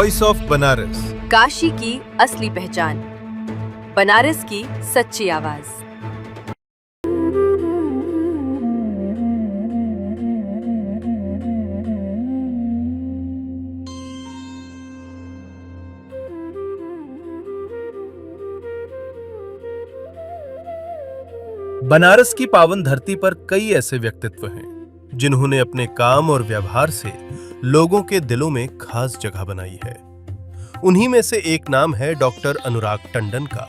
Voice of Banaras, Kashi की असली पहचान, बनारस की सच्ची आवाज। बनारस की पावन धरती पर कई ऐसे व्यक्तित्व हैं जिन्होंने अपने काम और व्यवहार से लोगों के दिलों में खास जगह बनाई है। उन्हीं में से एक नाम है डॉक्टर अनुराग टंडन का।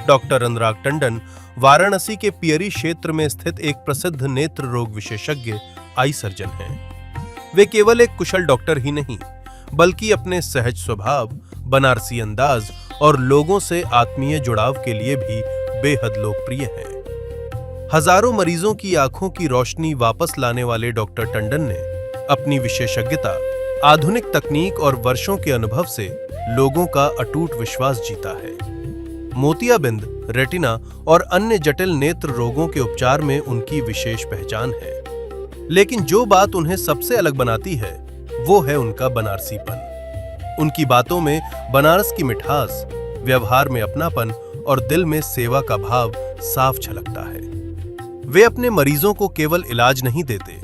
डॉक्टर अनुराग टंडन वाराणसी के पियरी क्षेत्र में स्थित एक प्रसिद्ध नेत्र रोग विशेषज्ञ आई सर्जन हैं। वे केवल एक कुशल डॉक्टर ही नहीं, बल्कि अपने सहज स्वभाव, बनारसी अंदाज और लोगों से आत्मीय जुड़ाव के लिए भी बेहद लोकप्रिय हैं। हजारों मरीजों की आंखों की रोशनी वापस लाने वाले डॉक्टर टंडन ने अपनी विशेषज्ञता, आधुनिक तकनीक और वर्षों के अनुभव से लोगों का अटूट विश्वास जीता है। मोतियाबिंद, रेटिना और अन्य जटिल नेत्र रोगों के उपचार में उनकी विशेष पहचान है। लेकिन जो बात उन्हें सबसे अलग बनाती है, वो है उनका बनारसीपन। उनकी बातों में बनारस की मिठास, व्यवहार में अपनापन और दिल में सेवा का भाव साफ झलकता है। वे अपने मरीजों को केवल इलाज नहीं देते,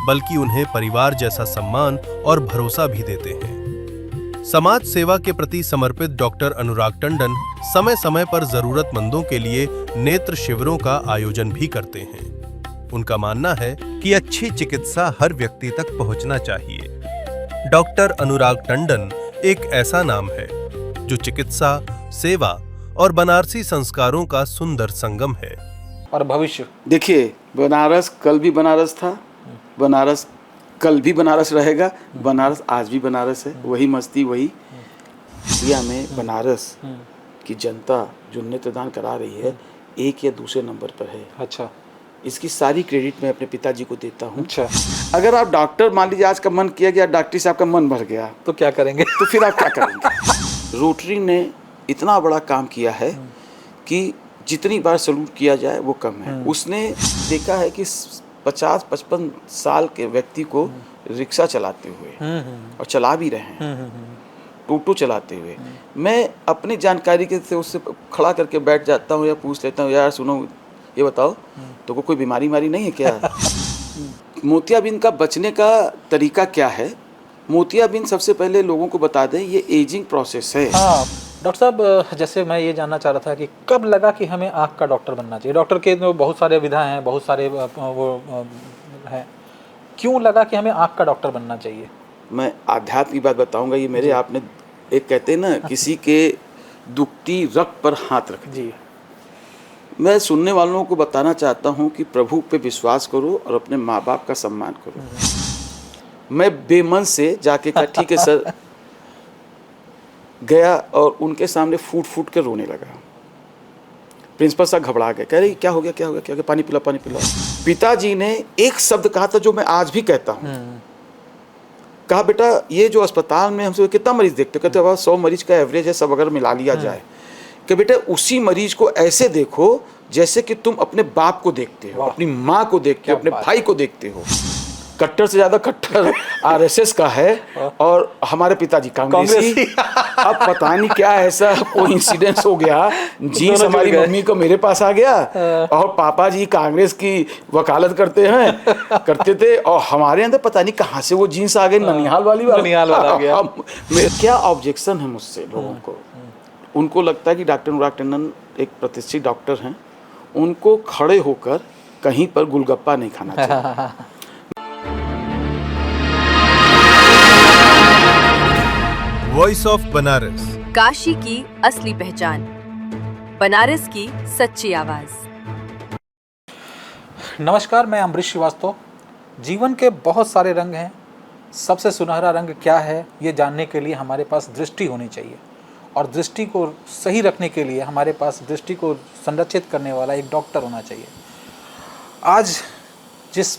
बल्कि उन्हें परिवार जैसा सम्मान और भरोसा भी देते हैं। समाज सेवा के प्रति समर्पित डॉक्टर अनुराग टंडन समय समय पर जरूरतमंदों के लिए नेत्र शिविरों का आयोजन भी करते हैं। उनका मानना है कि अच्छी चिकित्सा हर व्यक्ति तक पहुंचना चाहिए। डॉक्टर अनुराग टंडन एक ऐसा नाम है जो चिकित्सा, सेवा और बनारसी संस्कारों का सुंदर संगम है। और भविष्य देखिए, बनारस कल भी बनारस था, बनारस कल भी बनारस रहेगा, बनारस आज भी बनारस है। वही मस्ती, वही इंडिया में बनारस की जनता जो नेत्रदान करा रही है, एक या दूसरे नंबर पर है। अच्छा, इसकी सारी क्रेडिट मैं अपने पिताजी को देता हूँ। अच्छा, अगर आप डॉक्टर, मान लीजिए आज का मन किया गया, डॉक्टरी से आपका मन भर गया, तो क्या करेंगे? तो फिर आप क्या करेंगे? रोटरी ने इतना बड़ा काम किया है कि जितनी बार सैल्यूट किया जाए वो कम है। उसने देखा है कि 50-55 साल के व्यक्ति को रिक्शा चलाते हुए और चला भी रहे हैं, टोटो चलाते हुए, मैं अपनी जानकारी के से उससे खड़ा करके बैठ जाता हूँ या पूछ लेता हूँ, यार सुनो, ये बताओ तो कोई बीमारी नहीं है क्या? मोतियाबिंद का बचने का तरीका क्या है? मोतियाबिंद सबसे पहले लोगों को बता दें, ये एजिंग प्रोसेस है। हाँ डॉक्टर साहब, जैसे मैं ये जानना चाह रहा था कि कब लगा कि हमें आँख का डॉक्टर बनना चाहिए? डॉक्टर के तो बहुत सारे विधा हैं, बहुत सारे वो हैं, क्यों लगा कि हमें आँख का डॉक्टर बनना चाहिए? मैं आध्यात्म की बात बताऊंगा। ये मेरे, आपने एक कहते हैं ना, किसी के दुखती रग पर हाथ रख जी। मैं सुनने वालों को बताना चाहता हूँ कि प्रभु पे विश्वास करो और अपने माँ बाप का सम्मान करो। मैं बेमन से जाके कहा ठीक है सर, गया और उनके सामने फूट फूट कर रोने लगा। प्रिंसिपल साहब घबरा गए, कह रहे क्या हो गया, क्या हो गया, क्या हो गया, पानी पिला, पानी पिला। पिताजी ने एक शब्द कहा था जो मैं आज भी कहता हूँ। कहा, बेटा ये जो अस्पताल में हमसे कितना मरीज देखते, कहते अब 100 मरीज का एवरेज है, सब अगर मिला लिया जाए, कि बेटा उसी मरीज को ऐसे देखो जैसे कि तुम अपने बाप को देखते हो, अपनी माँ को देखते हो, अपने भाई को देखते हो। कट्टर से ज्यादा कट्टर आरएसएस का है और हमारे पिताजी कांग्रेसी। अब पता नहीं क्या ऐसा कोई इंसिडेंस हो गया, जीन्स हमारी मम्मी को मेरे पास आ गया और पापा जी कांग्रेस की वकालत करते थे और हमारे अंदर पता नहीं कहाँ से वो जीन्स आ गई, ननिहाल वाला आ गया। क्या ऑब्जेक्शन है मुझसे लोगों को? उनको लगता है कि डॉक्टर अनुराग टंडन एक प्रतिष्ठित डॉक्टर हैं, उनको खड़े होकर कहीं पर गुलगप्पा नहीं खाना चाहिए। वॉइस ऑफ बनारस, काशी की असली पहचान, बनारस की सच्ची आवाज। नमस्कार, मैं अमरीश श्रीवास्तव। जीवन के बहुत सारे रंग हैं, सबसे सुनहरा रंग क्या है ये जानने के लिए हमारे पास दृष्टि होनी चाहिए, और दृष्टि को सही रखने के लिए हमारे पास दृष्टि को संरक्षित करने वाला एक डॉक्टर होना चाहिए। आज जिस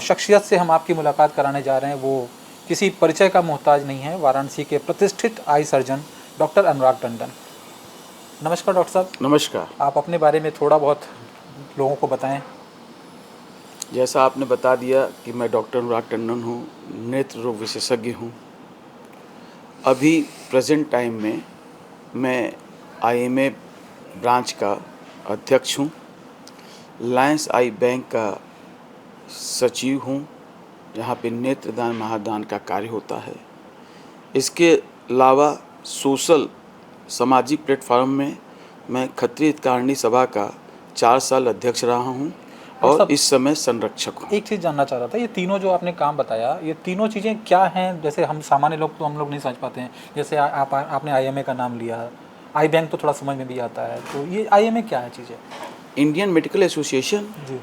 शख्सियत से हम आपकी मुलाकात कराने जा रहे हैं वो किसी परिचय का मोहताज नहीं है, वाराणसी के प्रतिष्ठित आई सर्जन डॉक्टर अनुराग टंडन। नमस्कार डॉक्टर साहब। नमस्कार। आप अपने बारे में थोड़ा बहुत लोगों को बताएं। जैसा आपने बता दिया कि मैं डॉक्टर अनुराग टंडन हूँ, नेत्र रोग विशेषज्ञ हूँ। अभी प्रेजेंट टाइम में मैं आईएमए ब्रांच का अध्यक्ष हूँ, लायंस आई बैंक का सचिव हूँ, जहाँ पे नेत्रदान महादान का कार्य होता है। इसके अलावा सोशल सामाजिक प्लेटफॉर्म में मैं क्षत्रिय हितकारिणी सभा का 4 साल अध्यक्ष रहा हूँ और इस समय संरक्षक हूँ। एक चीज़ जानना चाह रहा था, ये तीनों जो आपने काम बताया, ये तीनों चीज़ें क्या हैं? जैसे हम सामान्य लोग तो हम लोग नहीं समझ पाते हैं। जैसे आपने आईएमए का नाम लिया, आई बैंक तो थोड़ा समझ में भी आता है, तो ये आईएमए क्या है चीज़ें? इंडियन मेडिकल एसोसिएशन, जी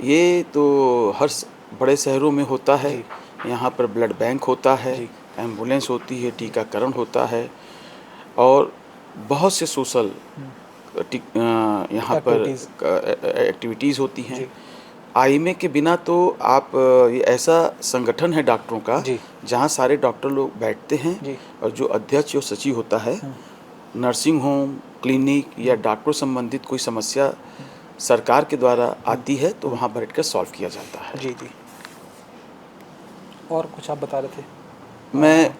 ये तो हर बड़े शहरों में होता है। यहाँ पर ब्लड बैंक होता है, एम्बुलेंस होती है, टीकाकरण होता है और बहुत से सोशल यहाँ पर एक्टिविटीज़ होती हैं। आईएमए के बिना तो आप ये ऐसा संगठन है डॉक्टरों का जहाँ सारे डॉक्टर लोग बैठते हैं और जो अध्यक्ष और सचिव होता है, नर्सिंग होम, क्लिनिक या डॉक्टर संबंधित कोई समस्या सरकार के द्वारा आती है तो वहाँ बैठकर सॉल्व किया जाता है। जी जी। और कुछ आप बता रहे थे? मैं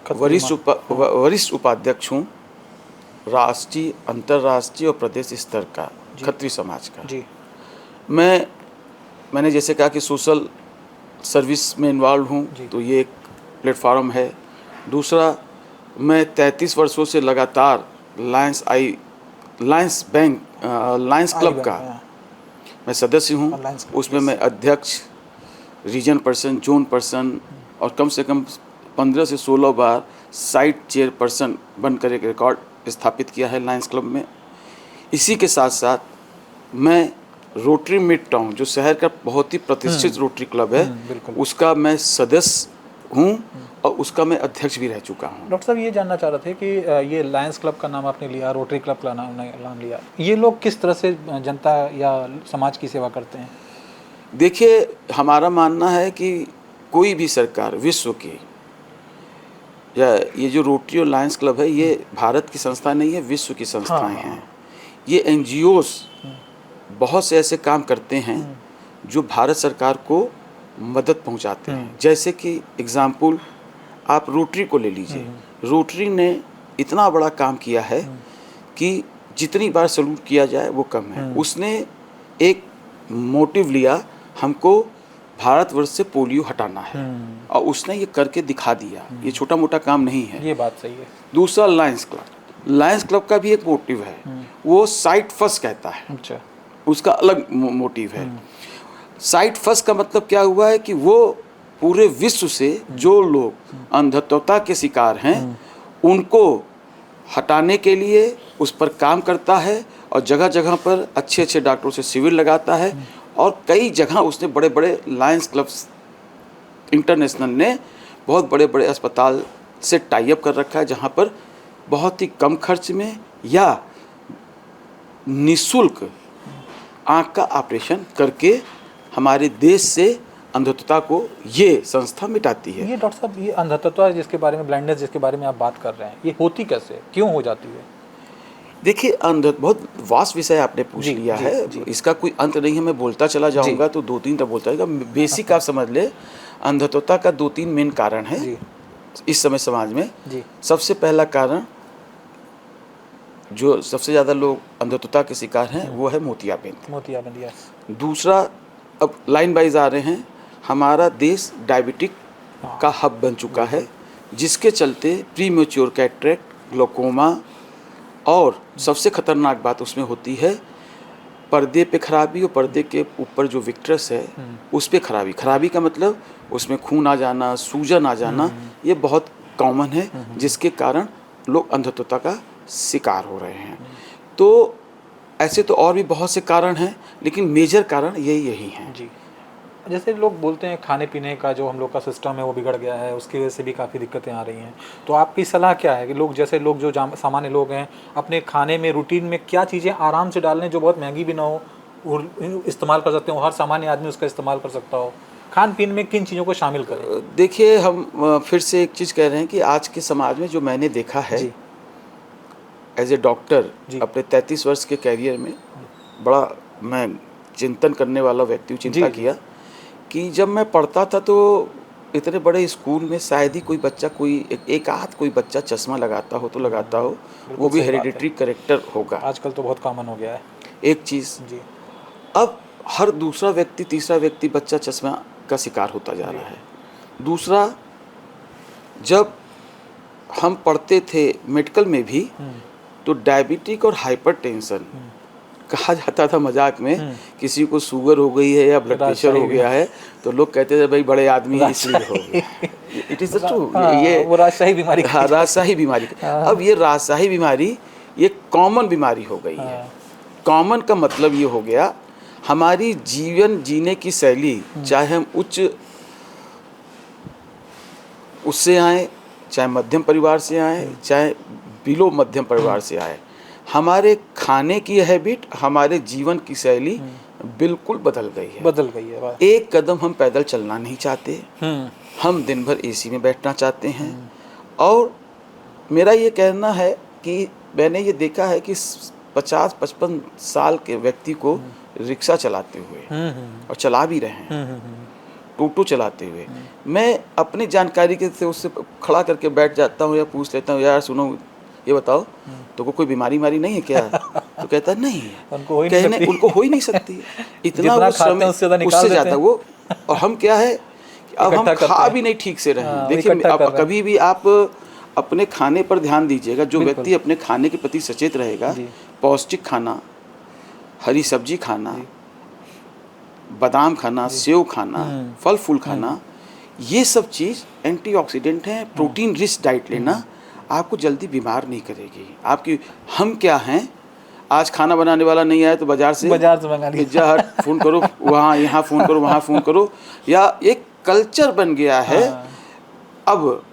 वरिष्ठ उपाध्यक्ष हूँ राष्ट्रीय, अंतर्राष्ट्रीय और प्रदेश स्तर का क्षत्रिय समाज का। जी। मैंने जैसे कहा कि सोशल सर्विस में इन्वॉल्व हूँ, तो ये एक प्लेटफॉर्म है। दूसरा, मैं 33 वर्षों से लगातार लायंस क्लब का मैं सदस्य हूँ। उसमें मैं अध्यक्ष, रीजन पर्सन, जोन पर्सन और कम से कम 15 से 16 बार साइट चेयरपर्सन बनकर एक रिकॉर्ड स्थापित किया है लायंस क्लब में। इसी के साथ साथ मैं रोटरी मिड टाउन, जो शहर का बहुत ही प्रतिष्ठित रोटरी क्लब है, उसका मैं सदस्य हूँ और उसका मैं अध्यक्ष भी रह चुका हूँ। डॉक्टर साहब, ये जानना चाह रहे थे कि ये लायंस क्लब का नाम आपने लिया, रोटरी क्लब का नाम लिया, ये लोग किस तरह से जनता या समाज की सेवा करते हैं? देखिए, हमारा मानना है कि कोई भी सरकार विश्व की, या ये जो रोटरी और लायंस क्लब है, ये भारत की संस्था नहीं है, विश्व की संस्थाएं हैं। ये एनजीओस बहुत से ऐसे काम करते हैं जो भारत सरकार को मदद पहुंचाते हैं। जैसे कि एग्जाम्पल आप रोटरी को ले लीजिए। रोटरी ने इतना बड़ा काम किया है कि जितनी बार सैल्यूट किया जाए वो कम है। उसने एक मोटिव लिया, हमको भारतवर्ष से पोलियो हटाना है, और उसने ये करके दिखा दिया। ये छोटा मोटा काम नहीं है। ये बात सही है। दूसरा, लायंस क्लब का भी एक मोटिव है, वो साइट फर्स्ट कहता है। अच्छा। उसका अलग मोटिव है। साइट फर्स्ट का मतलब क्या हुआ है कि वो पूरे विश्व से जो लोग अंधत्वता के शिकार हैं उनको हटाने के लिए उस पर काम करता है और जगह जगह पर अच्छे अच्छे डॉक्टरों से शिविर लगाता है। और कई जगह उसने बड़े बड़े लायंस क्लब्स इंटरनेशनल ने बहुत बड़े बड़े अस्पताल से टाई अप कर रखा है, जहाँ पर बहुत ही कम खर्च में या निःशुल्क आँख का ऑपरेशन करके हमारे देश से अंधत्वता को ये संस्था मिटाती है। ये डॉक्टर साहब, ये अंधत्वता जिसके बारे में, ब्लाइंडनेस जिसके बारे में आप बात कर रहे हैं, ये होती कैसे, क्यों हो जाती है? देखिए, बहुत वास्ट विषय आपने पूछ लिया है। इसका कोई अंत नहीं है। मैं बोलता चला जाऊंगा तो 2-3 तक बोलता जाएगा। बेसिक आप समझ ले, अंधत्वता का 2-3 मेन कारण है इस समय समाज में। सबसे पहला कारण, जो सबसे ज़्यादा लोग अंधत्वता के शिकार हैं, वो है मोतियाबिंद। दूसरा, अब लाइन वाइज आ रहे हैं, हमारा देश डायबिटिक का हब बन चुका है, जिसके चलते प्रीमेच्योर कैटरेक्ट, ग्लोकोमा, और सबसे खतरनाक बात उसमें होती है पर्दे पे खराबी, और पर्दे के ऊपर जो विट्रस है उस पे खराबी का मतलब उसमें खून आ जाना, सूजन आ जाना, ये बहुत कॉमन है, जिसके कारण लोग अंधत्वता का शिकार हो रहे हैं। तो ऐसे तो और भी बहुत से कारण हैं, लेकिन मेजर कारण यही हैं। जी। जैसे लोग बोलते हैं खाने पीने का जो हम लोग का सिस्टम है वो बिगड़ गया है, उसकी वजह से भी काफ़ी दिक्कतें आ रही हैं, तो आपकी सलाह क्या है कि लोग जो सामान्य लोग हैं, अपने खाने में, रूटीन में क्या चीज़ें आराम से डाल लें जो बहुत महंगी भी ना हो, और इस्तेमाल कर सकते हो, हर सामान्य आदमी उसका इस्तेमाल कर सकता हो? खान पीन में किन चीज़ों को शामिल करें? देखिए, हम फिर से एक चीज़ कह रहे हैं कि आज के समाज में जो मैंने देखा है एज ए डॉक्टर, अपने 33 वर्ष के कैरियर में बड़ा मैं चिंतन करने वाला व्यक्ति चिंता किया कि जब मैं पढ़ता था तो इतने बड़े स्कूल में शायद ही कोई बच्चा एक आध कोई बच्चा चश्मा लगाता हो तो लगाता हो, वो भी सही बात है। हेरिडिटरी करेक्टर होगा। आजकल तो बहुत कॉमन हो गया है। एक चीज़, जी। अब हर दूसरा व्यक्ति तीसरा व्यक्ति बच्चा चश्मा का शिकार होता जा रहा है। दूसरा, जब हम पढ़ते थे मेडिकल में भी तो डायबिटिक और हाइपरटेंशन कहा जाता था मजाक में, किसी को शुगर हो गई है या ब्लड प्रेशर हो गया है तो लोग कहते थे भाई बड़े आदमी इसलिए हो गया। इट इज़ ट्रू, ये वो राजशाही बीमारी। हाँ, राजशाही बीमारी। अब ये राजशाही बीमारी ये कॉमन बीमारी हो गई है। कॉमन का मतलब ये हो गया हमारी जीवन जीने की शैली, चाहे हम उससे आए, चाहे मध्यम परिवार से आए, चाहे बिलो मध्यम परिवार से आए, हमारे खाने की हैबिट, हमारे जीवन की शैली बिल्कुल बदल गई है। वाह। एक कदम हम पैदल चलना नहीं चाहते, हम दिन भर एसी में बैठना चाहते हैं। और मेरा ये कहना है कि मैंने ये देखा है कि 50-55 साल के व्यक्ति को रिक्शा चलाते हुए और चला भी रहे हैं, टोटो चलाते हुए, मैं अपनी जानकारी के से उससे खड़ा करके बैठ जाता हूँ या पूछ लेता हूँ, यार सुनो ये बताओ तो कोई बीमारी नहीं है क्या? तो कहता है नहीं, उनको हो ही नहीं सकती। इतना वो श्रम उससे ज़्यादा वो, और हम क्या है कि अब हम खा भी नहीं ठीक से रहे। देखिए, कभी भी आप अपने खाने पर ध्यान दीजिएगा। जो व्यक्ति अपने खाने के प्रति सचेत रहेगा, पौष्टिक खाना, हरी सब्जी खाना, बादाम खाना, सेव खाना, फल फूल खाना, ये सब चीज़ एंटीऑक्सीडेंट हैं। प्रोटीन रिच डाइट लेना आपको जल्दी बीमार नहीं करेगी। आपकी हम क्या हैं, आज खाना बनाने वाला नहीं आया तो बाजार से मंगा लीजिए, पिज्जा हट फ़ोन करो, वहाँ यहाँ फ़ोन करो, वहाँ फ़ोन करो, या एक कल्चर बन गया है। अब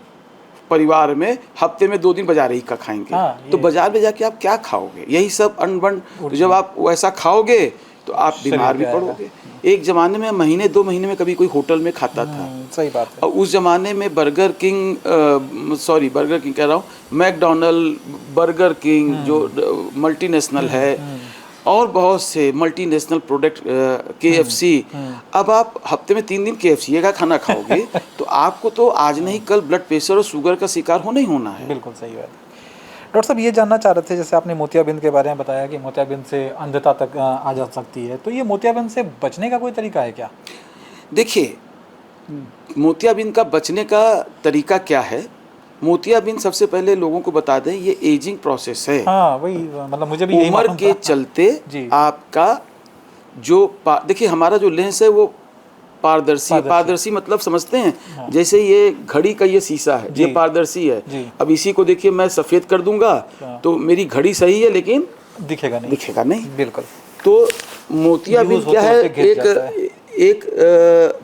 परिवार में हफ्ते में 2 दिन बाजार ही का खाएंगे। तो बाजार में जाके आप क्या खाओगे? यही सब अनबन। तो जब आप वैसा खाओगे तो आप बीमार भी पड़ोगे। एक ज़माने में महीने 2 महीने में कभी कोई होटल में खाता था। सही बात है। और उस ज़माने में बर्गर किंग कह रहा हूँ, मैकडोनल्ड, बर्गर किंग जो मल्टीनेशनल है, और बहुत से मल्टीनेशनल प्रोडक्ट, KFC। अब आप हफ्ते में 3 दिन KFC का खाना खाओगे तो आपको तो आज नहीं कल ब्लड प्रेशर और शुगर का शिकार होना ही होना है। बिल्कुल सही बात। डॉक्टर साहब, ये जानना चाह रहे थे, जैसे आपने मोतियाबिंद के बारे में बताया कि मोतियाबिंद से अंधता तक आ जा सकती है, तो ये मोतियाबिंद से बचने का कोई तरीका है क्या? देखिए, मोतियाबिंद का बचने का तरीका क्या है? मोतियाबिंद सबसे पहले लोगों को बता दें, ये एजिंग प्रोसेस है। हाँ, वही मतलब मुझे भी यही उम्र के चलते आपका जो देखिए, हमारा जो लेंस है वो पारदर्शी मतलब समझते हैं। हाँ। जैसे ये घड़ी का ये शीशा है, ये पारदर्शी है। अब इसी को देखिए मैं सफ़ेद कर दूंगा तो मेरी घड़ी सही है लेकिन दिखेगा नहीं। बिल्कुल। तो मोतियाबिंद क्या है, एक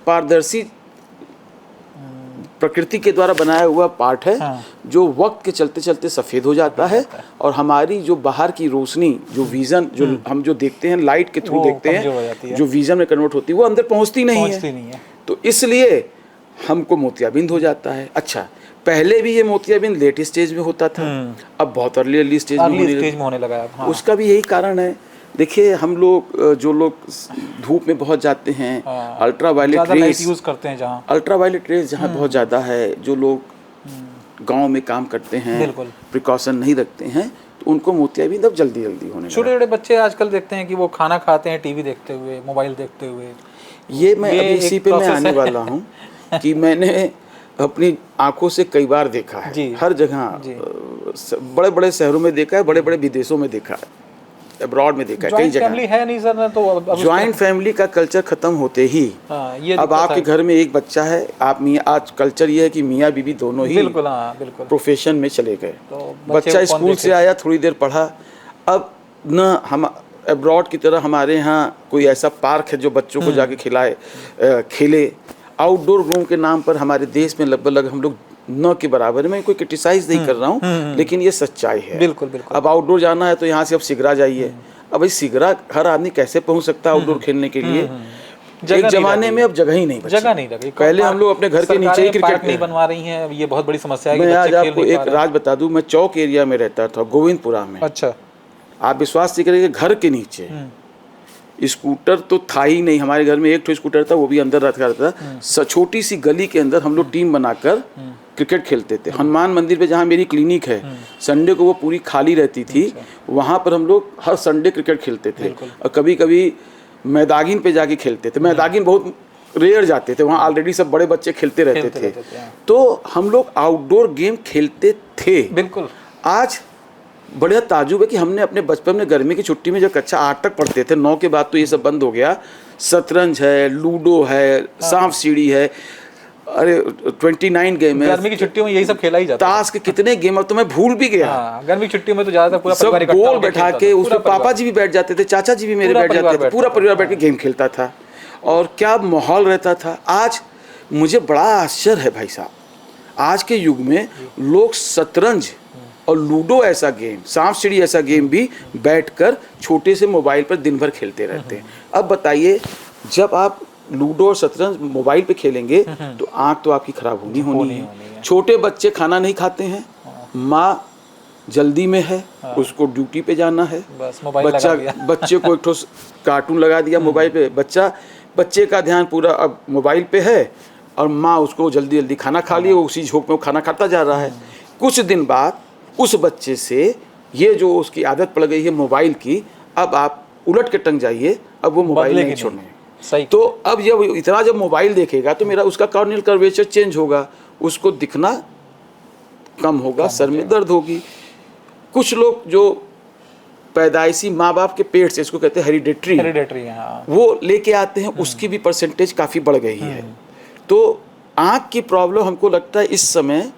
पारदर्शी प्रकृति के द्वारा बनाया हुआ पार्ट है। हाँ। जो वक्त के चलते चलते सफ़ेद हो जाता है और हमारी जो बाहर की रोशनी, जो विज़न, जो हम जो देखते हैं लाइट के थ्रू देखते हैं, जो विज़न में कन्वर्ट होती है, वो अंदर पहुंचती नहीं है। तो इसलिए हमको मोतियाबिंद हो जाता है। अच्छा, पहले भी ये मोतियाबिंद लेट स्टेज में होता था, अब बहुत अर्ली स्टेज में होने लगा। हाँ। उसका भी यही कारण है। देखिए, हम लोग जो लोग धूप में बहुत जाते हैं, अल्ट्रा वायलेट रेज यूज़ करते हैं, जहाँ अल्ट्रा वायलेट रेज जहाँ बहुत ज़्यादा है, जो लोग गांव में काम करते हैं, प्रिकॉशन नहीं रखते हैं, तो उनको मोतियाबिंद अब जल्दी होने लगा। छोटे बच्चे आजकल देखते हैं कि वो खाना खाते हैं टीवी देखते हुए, मोबाइल देखते हुए। ये मैं अभी इसी पे मैं आने वाला हूँ कि मैंने अपनी आंखों से कई बार देखा है, हर जगह, बड़े बड़े शहरों में देखा है, बड़े बड़े विदेशों में देखा है, अब्रॉड में देखा है, कई जगह। फैमिली है नहीं सर, तो ज्वाइंट फैमिली का कल्चर खत्म होते ही अब आपके घर में एक बच्चा है, आप मियाँ, आज कल्चर ये है कि मियाँ बीवी दोनों ही बिल्कुल प्रोफेशन में चले गए। तो बच्चा स्कूल से आया, थोड़ी देर पढ़ा, अब न हम अब्रॉड की तरह हमारे यहाँ कोई ऐसा पार्क है जो बच्चों को जाके खेले। आउटडोर रूम के नाम पर हमारे देश में लगभग हम लोग न के बराबर है। मैं कोई क्रिटिसाइज नहीं कर रहा हूँ, लेकिन ये सच्चाई है। बिल्कुल। अब आउटडोर जाना है तो यहाँ से अब सिगरा जाइए। अब भाई सिगरा हर आदमी कैसे पहुँच सकता है आउटडोर खेलने के लिए? एक जमाने में अब जगह ही नहीं बची। पहले हम लोग अपने घर के नीचे ही क्रिकेट नहीं बनवा रही हैं, ये बहुत बड़ी समस्या है। मैं आज आपको एक राज बता दूं, मैं चौक एरिया में रहता था, गोविंदपुरा में। अच्छा। आप विश्वास नहीं करेंगे, घर के नीचे स्कूटर तो था ही नहीं हमारे घर में, एक तो स्कूटर था वो भी अंदर रखा रहता था। छोटी सी गली के अंदर हम लोग टीम बनाकर क्रिकेट खेलते थे। हनुमान मंदिर पे जहाँ मेरी क्लिनिक है, संडे को वो पूरी खाली रहती थी, वहाँ पर हम लोग हर संडे क्रिकेट खेलते थे। और कभी कभी मैदागिन पे जाके खेलते थे। मैदागिन बहुत रेयर जाते थे, वहाँ ऑलरेडी सब बड़े बच्चे खेलते रहते थे। तो हम लोग आउटडोर गेम खेलते थे। बिल्कुल। आज बड़ा ताजुब है कि हमने अपने बचपन में गर्मी की छुट्टी में जब कक्षा 8 तक पढ़ते थे, 9 के बाद तो ये सब बंद हो गया। शतरंज है, लूडो है, सांप सीढ़ी है, अरे 29 गेम है। गर्मी की छुट्टियों में यही सब खेला ही जाता है। ताश के कितने गेम, अब तो मैं भूल भी गया। गर्मी की छुट्टियों में तो ज्यादातर पूरा सब परिवार इकट्ठा गोल होकर बैठा खेलता के था। उसमें पापा जी भी बैठ जाते थे, चाचा जी भी मेरे बैठ जाते थे, पूरा परिवार बैठ के गेम खेलता था। और क्या माहौल रहता था। आज मुझे बड़ा आश्चर्य है भाई साहब, आज के युग में लोग शतरंज और लूडो ऐसा गेम, सांप सीढ़ी ऐसा गेम भी बैठकर छोटे से मोबाइल पर दिन भर खेलते रहते हैं। अब बताइए, जब आप लूडो और शतरंज मोबाइल पे खेलेंगे तो आंख तो आपकी खराब होनी है। छोटे बच्चे खाना नहीं खाते हैं, माँ जल्दी में है, उसको ड्यूटी पे जाना है, बस मोबाइल लगा दिया। बच्चे को एक ठो कार्टून लगा दिया मोबाइल पे, बच्चे का ध्यान पूरा अब मोबाइल पे है, और माँ उसको जल्दी जल्दी खाना खा लिया, उसी झोंक में वो खाना खाता जा रहा है। कुछ दिन बाद उस बच्चे से ये जो उसकी आदत पड़ गई है मोबाइल की, अब आप उलट के टंग जाइए, अब वो मोबाइल नहीं छोड़ने। सही। तो अब जब मोबाइल देखेगा तो मेरा उसका कॉर्नियल कर्वेचर चेंज होगा, उसको दिखना कम होगा, सर में दर्द होगी। कुछ लोग जो पैदाइशी माँ बाप के पेट से, इसको कहते हैं हेरिडेटरी, वो लेके आते हैं, उसकी भी परसेंटेज काफ़ी बढ़ गई है। तो आँख की प्रॉब्लम हमको लगता है इस समय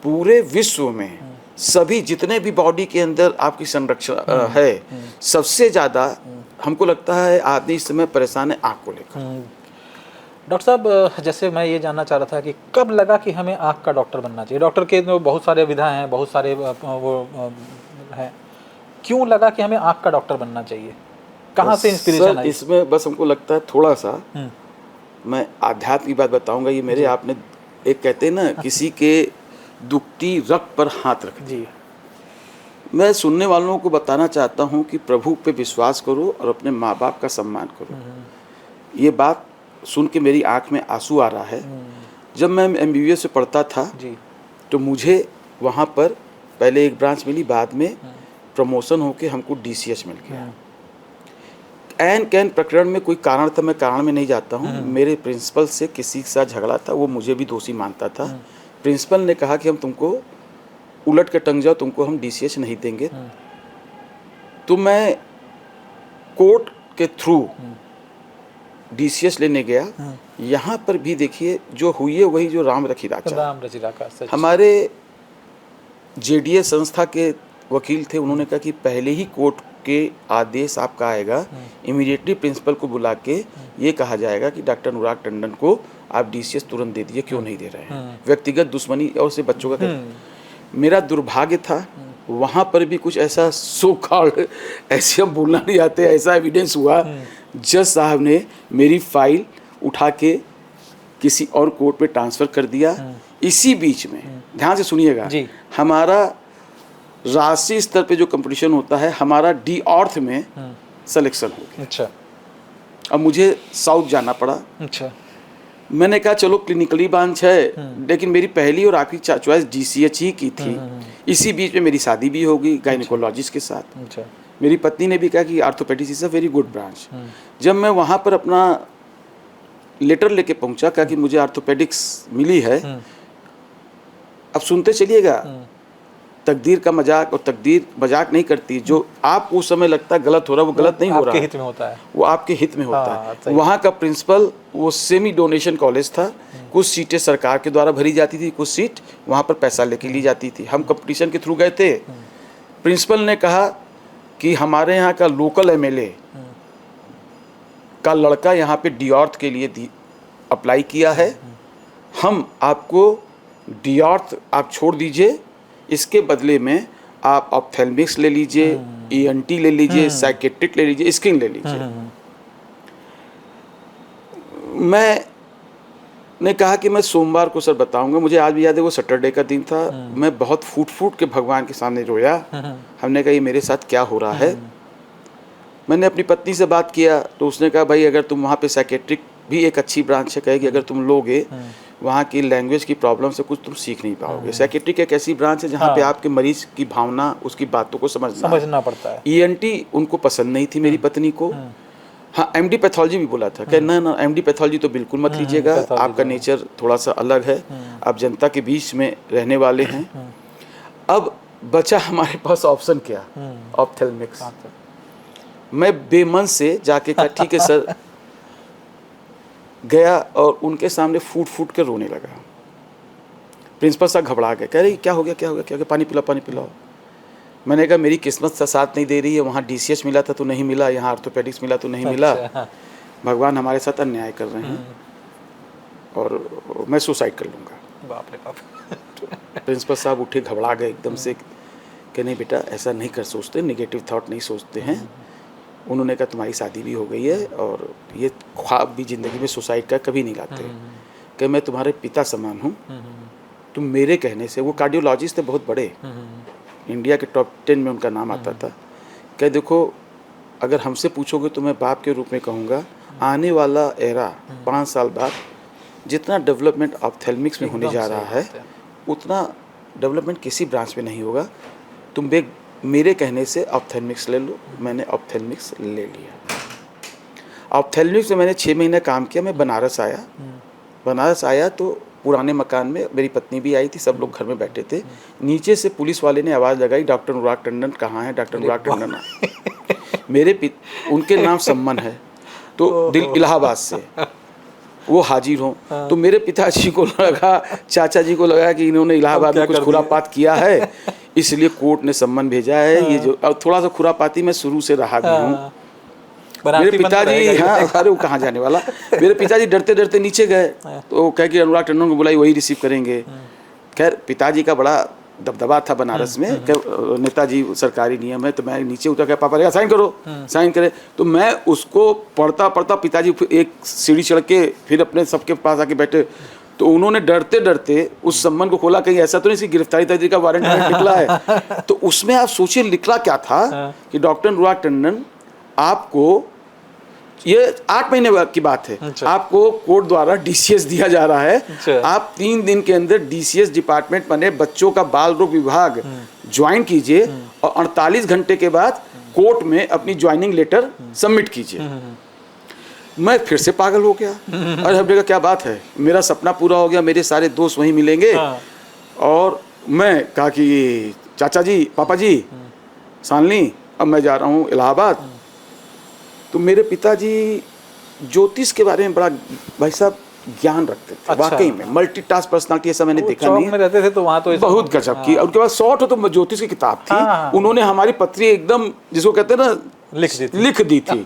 पूरे विश्व में सभी जितने भी बॉडी के अंदर आपकी संरक्षण है, सबसे ज़्यादा हमको लगता है आदमी इस समय परेशान है आँख को लेकर। डॉक्टर साहब, जैसे मैं ये जानना चाह रहा था कि कब लगा कि हमें आँख का डॉक्टर बनना चाहिए? डॉक्टर के बहुत सारे विधा हैं, बहुत सारे वो हैं, क्यों लगा कि हमें आँख का डॉक्टर बनना चाहिए? कहाँ से इंस्पिरेशन आई? इसमें बस हमको लगता है थोड़ा सा मैं आध्यात्म की बात बताऊंगा। ये मेरे आपने एक कहते हैं ना, किसी के दुखती रग पर हाथ रख जी। मैं सुनने वालों को बताना चाहता हूँ कि प्रभु पे विश्वास करो और अपने माँ बाप का सम्मान करो। ये बात सुन के मेरी आंख में आंसू आ रहा है। जब मैं MBBS से पढ़ता था जी, तो मुझे वहाँ पर पहले एक ब्रांच मिली, बाद में प्रमोशन होके हमको DCH मिल गया। एन कैन प्रकरण में कोई कारण था, मैं कारण में नहीं जाता हूँ। मेरे प्रिंसिपल से किसी के साथ झगड़ा था, वो मुझे भी दोषी मानता था। प्रिंसिपल ने कहा कि हम तुमको उलट के टंग जाओ, तुमको हम DCH नहीं देंगे। तो मैं कोर्ट के थ्रू DCH लेने गया। यहाँ पर भी देखिए जो हुई है वही जो राम रखी राखा। हमारे JDA संस्था के वकील थे, उन्होंने कहा कि पहले ही कोर्ट के आदेश आपका आएगा, इमीडिएटली प्रिंसिपल को बुला के ये कहा जाएगा कि डॉक्टर अनुराग टंडन को आप DCH तुरंत दे दिए, क्यों नहीं दे रहे हैं। व्यक्तिगत दुश्मनी और से बच्चों का मेरा दुर्भाग्य था, वहाँ पर भी कुछ ऐसा सो कॉल्ड, ऐसे हम बोलना नहीं आते, ऐसा एविडेंस हुआ। जज साहब ने मेरी फाइल उठा के किसी और कोर्ट पे ट्रांसफ़र कर दिया। इसी बीच में ध्यान से सुनिएगा, हमारा राष्ट्रीय स्तर पे जो कंपटीशन होता है, हमारा D ऑर्थ में सिलेक्शन हो गया। अच्छा। अब मुझे साउथ जाना पड़ा। अच्छा। मैंने कहा चलो क्लिनिकली ब्रांच है, लेकिन मेरी पहली और आखिरी चॉइस DCH ही की थी। इसी बीच में मेरी शादी भी हो गई गायनेकोलॉजिस्ट के साथ। अच्छा। मेरी पत्नी ने भी कहा कि orthopaedics is a very good branch. जब मैं वहाँ पर अपना लेटर लेके पहुँचा, कहा कि मुझे आर्थोपेडिक्स मिली है। अब सुनते चलिएगा, तकदीर का मजाक, और तकदीर मजाक नहीं करती। जो आपको उस समय लगता है गलत हो रहा है, वो गलत नहीं हो रहा, हित में होता है, वो आपके हित में होता है। वहाँ का प्रिंसिपल, वो सेमी डोनेशन कॉलेज था, कुछ सीटें सरकार के द्वारा भरी जाती थी, कुछ सीट वहाँ पर पैसा लेके ली जाती थी। हम कंपटीशन के थ्रू गए थे। प्रिंसिपल ने कहा कि हमारे यहाँ का लोकल MLA का लड़का यहाँ पे D ऑर्थ के लिए अप्लाई किया है, हम आपको D ऑर्थ आप छोड़ दीजिए, इसके बदले में आप ऑप्थेल्मिक्स ले लीजिए, ENT ले लीजिए, साइकेट्रिक ले लीजिए, स्किन ले लीजिए। मैंने कहा कि मैं सोमवार को सर बताऊंगा। मुझे आज भी याद है, वो सैटरडे का दिन था। मैं बहुत फूट के भगवान के सामने रोया। हमने कहा ये मेरे साथ क्या हो रहा है। मैंने अपनी पत्नी से बात किया तो उसने कहा भाई अगर तुम वहाँ पे साइकेट्रिक भी एक अच्छी ब्रांच है, कहेगी अगर तुम लोगे वहाँ की लैंग्वेज की प्रॉब्लम से कुछ तुम सीख नहीं पाओगे। साइकेट्रिक एक ऐसी ब्रांच है जहाँ पे आपके मरीज की भावना, उसकी बातों को समझना पड़ता है। ENT उनको पसंद नहीं थी मेरी पत्नी को। हाँ, MD पैथोलॉजी भी बोला था कि ना MD पैथोलॉजी तो बिल्कुल मत लीजिएगा, आपका नेचर थोड़ा सा अलग है, आप जनता के बीच में रहने वाले हैं। अब बचा हमारे पास ऑप्शन क्या, ऑप्थेल्मिक्स। मैं बेमन से जाके कहा ठीक है सर, गया और उनके सामने फूट के रोने लगा। प्रिंसिपल साहब घबरा गए, कह रही क्या हो गया क्या हो गया क्या हो गया, पानी पिलाओ पानी पिलाओ। मैंने कहा मेरी किस्मत साथ नहीं दे रही है, वहाँ DCH मिला था तो नहीं मिला, यहाँ ऑर्थोपेडिक्स मिला तो नहीं मिला। भगवान हमारे साथ अन्याय कर रहे हैं और मैं सुसाइड कर लूँगा। बाप रे बाप। प्रिंसिपल साहब उठे, घबरा गए एकदम से कि नहीं बेटा ऐसा नहीं कर सोचते, नेगेटिव थॉट नहीं सोचते हैं। उन्होंने कहा तुम्हारी शादी भी हो गई है और ये ख्वाब भी ज़िंदगी में सुसाइड का कभी नहीं लाते कि मैं तुम्हारे पिता समान हूँ, तुम मेरे कहने से, वो कार्डियोलॉजिस्ट थे बहुत बड़े, इंडिया के टॉप 10 में उनका नाम आता था, कह देखो अगर हमसे पूछोगे तो मैं बाप के रूप में कहूँगा आने वाला एरा 5 साल बाद जितना डेवलपमेंट ऑप्थेल्मिक्स में होने जा रहा है उतना डेवलपमेंट किसी ब्रांच में नहीं होगा, तुम मेरे कहने से ऑप्थेल्मिक्स ले लो। मैंने ऑप्थेल्मिक्स ले लिया। ऑप्थेल्मिक्स में मैंने 6 महीने काम किया। मैं बनारस आया तो पुराने मकान में मेरी पत्नी भी आई थी, सब लोग घर में बैठे थे। नीचे से पुलिस वाले ने आवाज़ लगाई डॉक्टर अनुराग टंडन कहाँ है, डॉक्टर अनुराग टंडन। मेरे उनके नाम सम्मन है तो दिल इलाहाबाद से वो हाजिर हों। तो मेरे पिताजी को लगा, चाचा जी को लगा कि इन्होंने इलाहाबाद में कुछ खुरापात किया है, इसलिए कोर्ट ने सम्मन भेजा है। ये जो और थोड़ा सा खुरापाती मैं शुरू से रहा भी हूँ। मेरे पिताजी, हाँ अरे वो कहाँ जाने वाला। मेरे पिताजी डरते डरते नीचे गए तो कह के अनुराग टंडन को बुलाई, वही रिसीव करेंगे। खैर पिताजी का बड़ा दबदबा था बनारस में, नेताजी सरकारी नियम है, तो मैं नीचे उतर के पापा साइन करो, साइन करे। तो मैं उसको पढ़ता पिताजी एक सीढ़ी चढ़ के फिर अपने सबके पास आके बैठे, तो उन्होंने डरते डरते उस सम्मन को खोला, कहीं ऐसा तो नहीं गिरफ्तारी का वारंट निकला है। तो उसमें आप सोचिए निकला क्या था कि डॉक्टर अनुराग टंडन आपको, ये 8 महीने की बात है, आपको कोर्ट द्वारा DCS दिया जा रहा है। आप 3 दिन के अंदर DCS डिपार्टमेंट बने बच्चों का बाल रोग विभाग ज्वाइन कीजिए और 48 घंटे के बाद कोर्ट में अपनी ज्वाइनिंग लेटर सबमिट कीजिए। मैं फिर से पागल हो गया। अरे हमने कहा क्या बात है, मेरा सपना पूरा हो गया, मेरे सारे दोस्त वहीं मिलेंगे। और मैं कहा कि चाचा जी, पापा जी, सालनी, अब मैं जा रहा हूँ इलाहाबाद। तो मेरे पिताजी ज्योतिष के बारे में बड़ा भाई साहब ज्ञान रखते थे। वाकई में मल्टीटास्क पर्सनालिटी ऐसा मैंने देखा नहीं है। रहते थे तो वहाँ तो बहुत गजब की। उनके पास 100 तो ज्योतिष की किताब थी। उन्होंने हमारी पत्री एकदम जिसको कहते हैं ना लिख दी थी।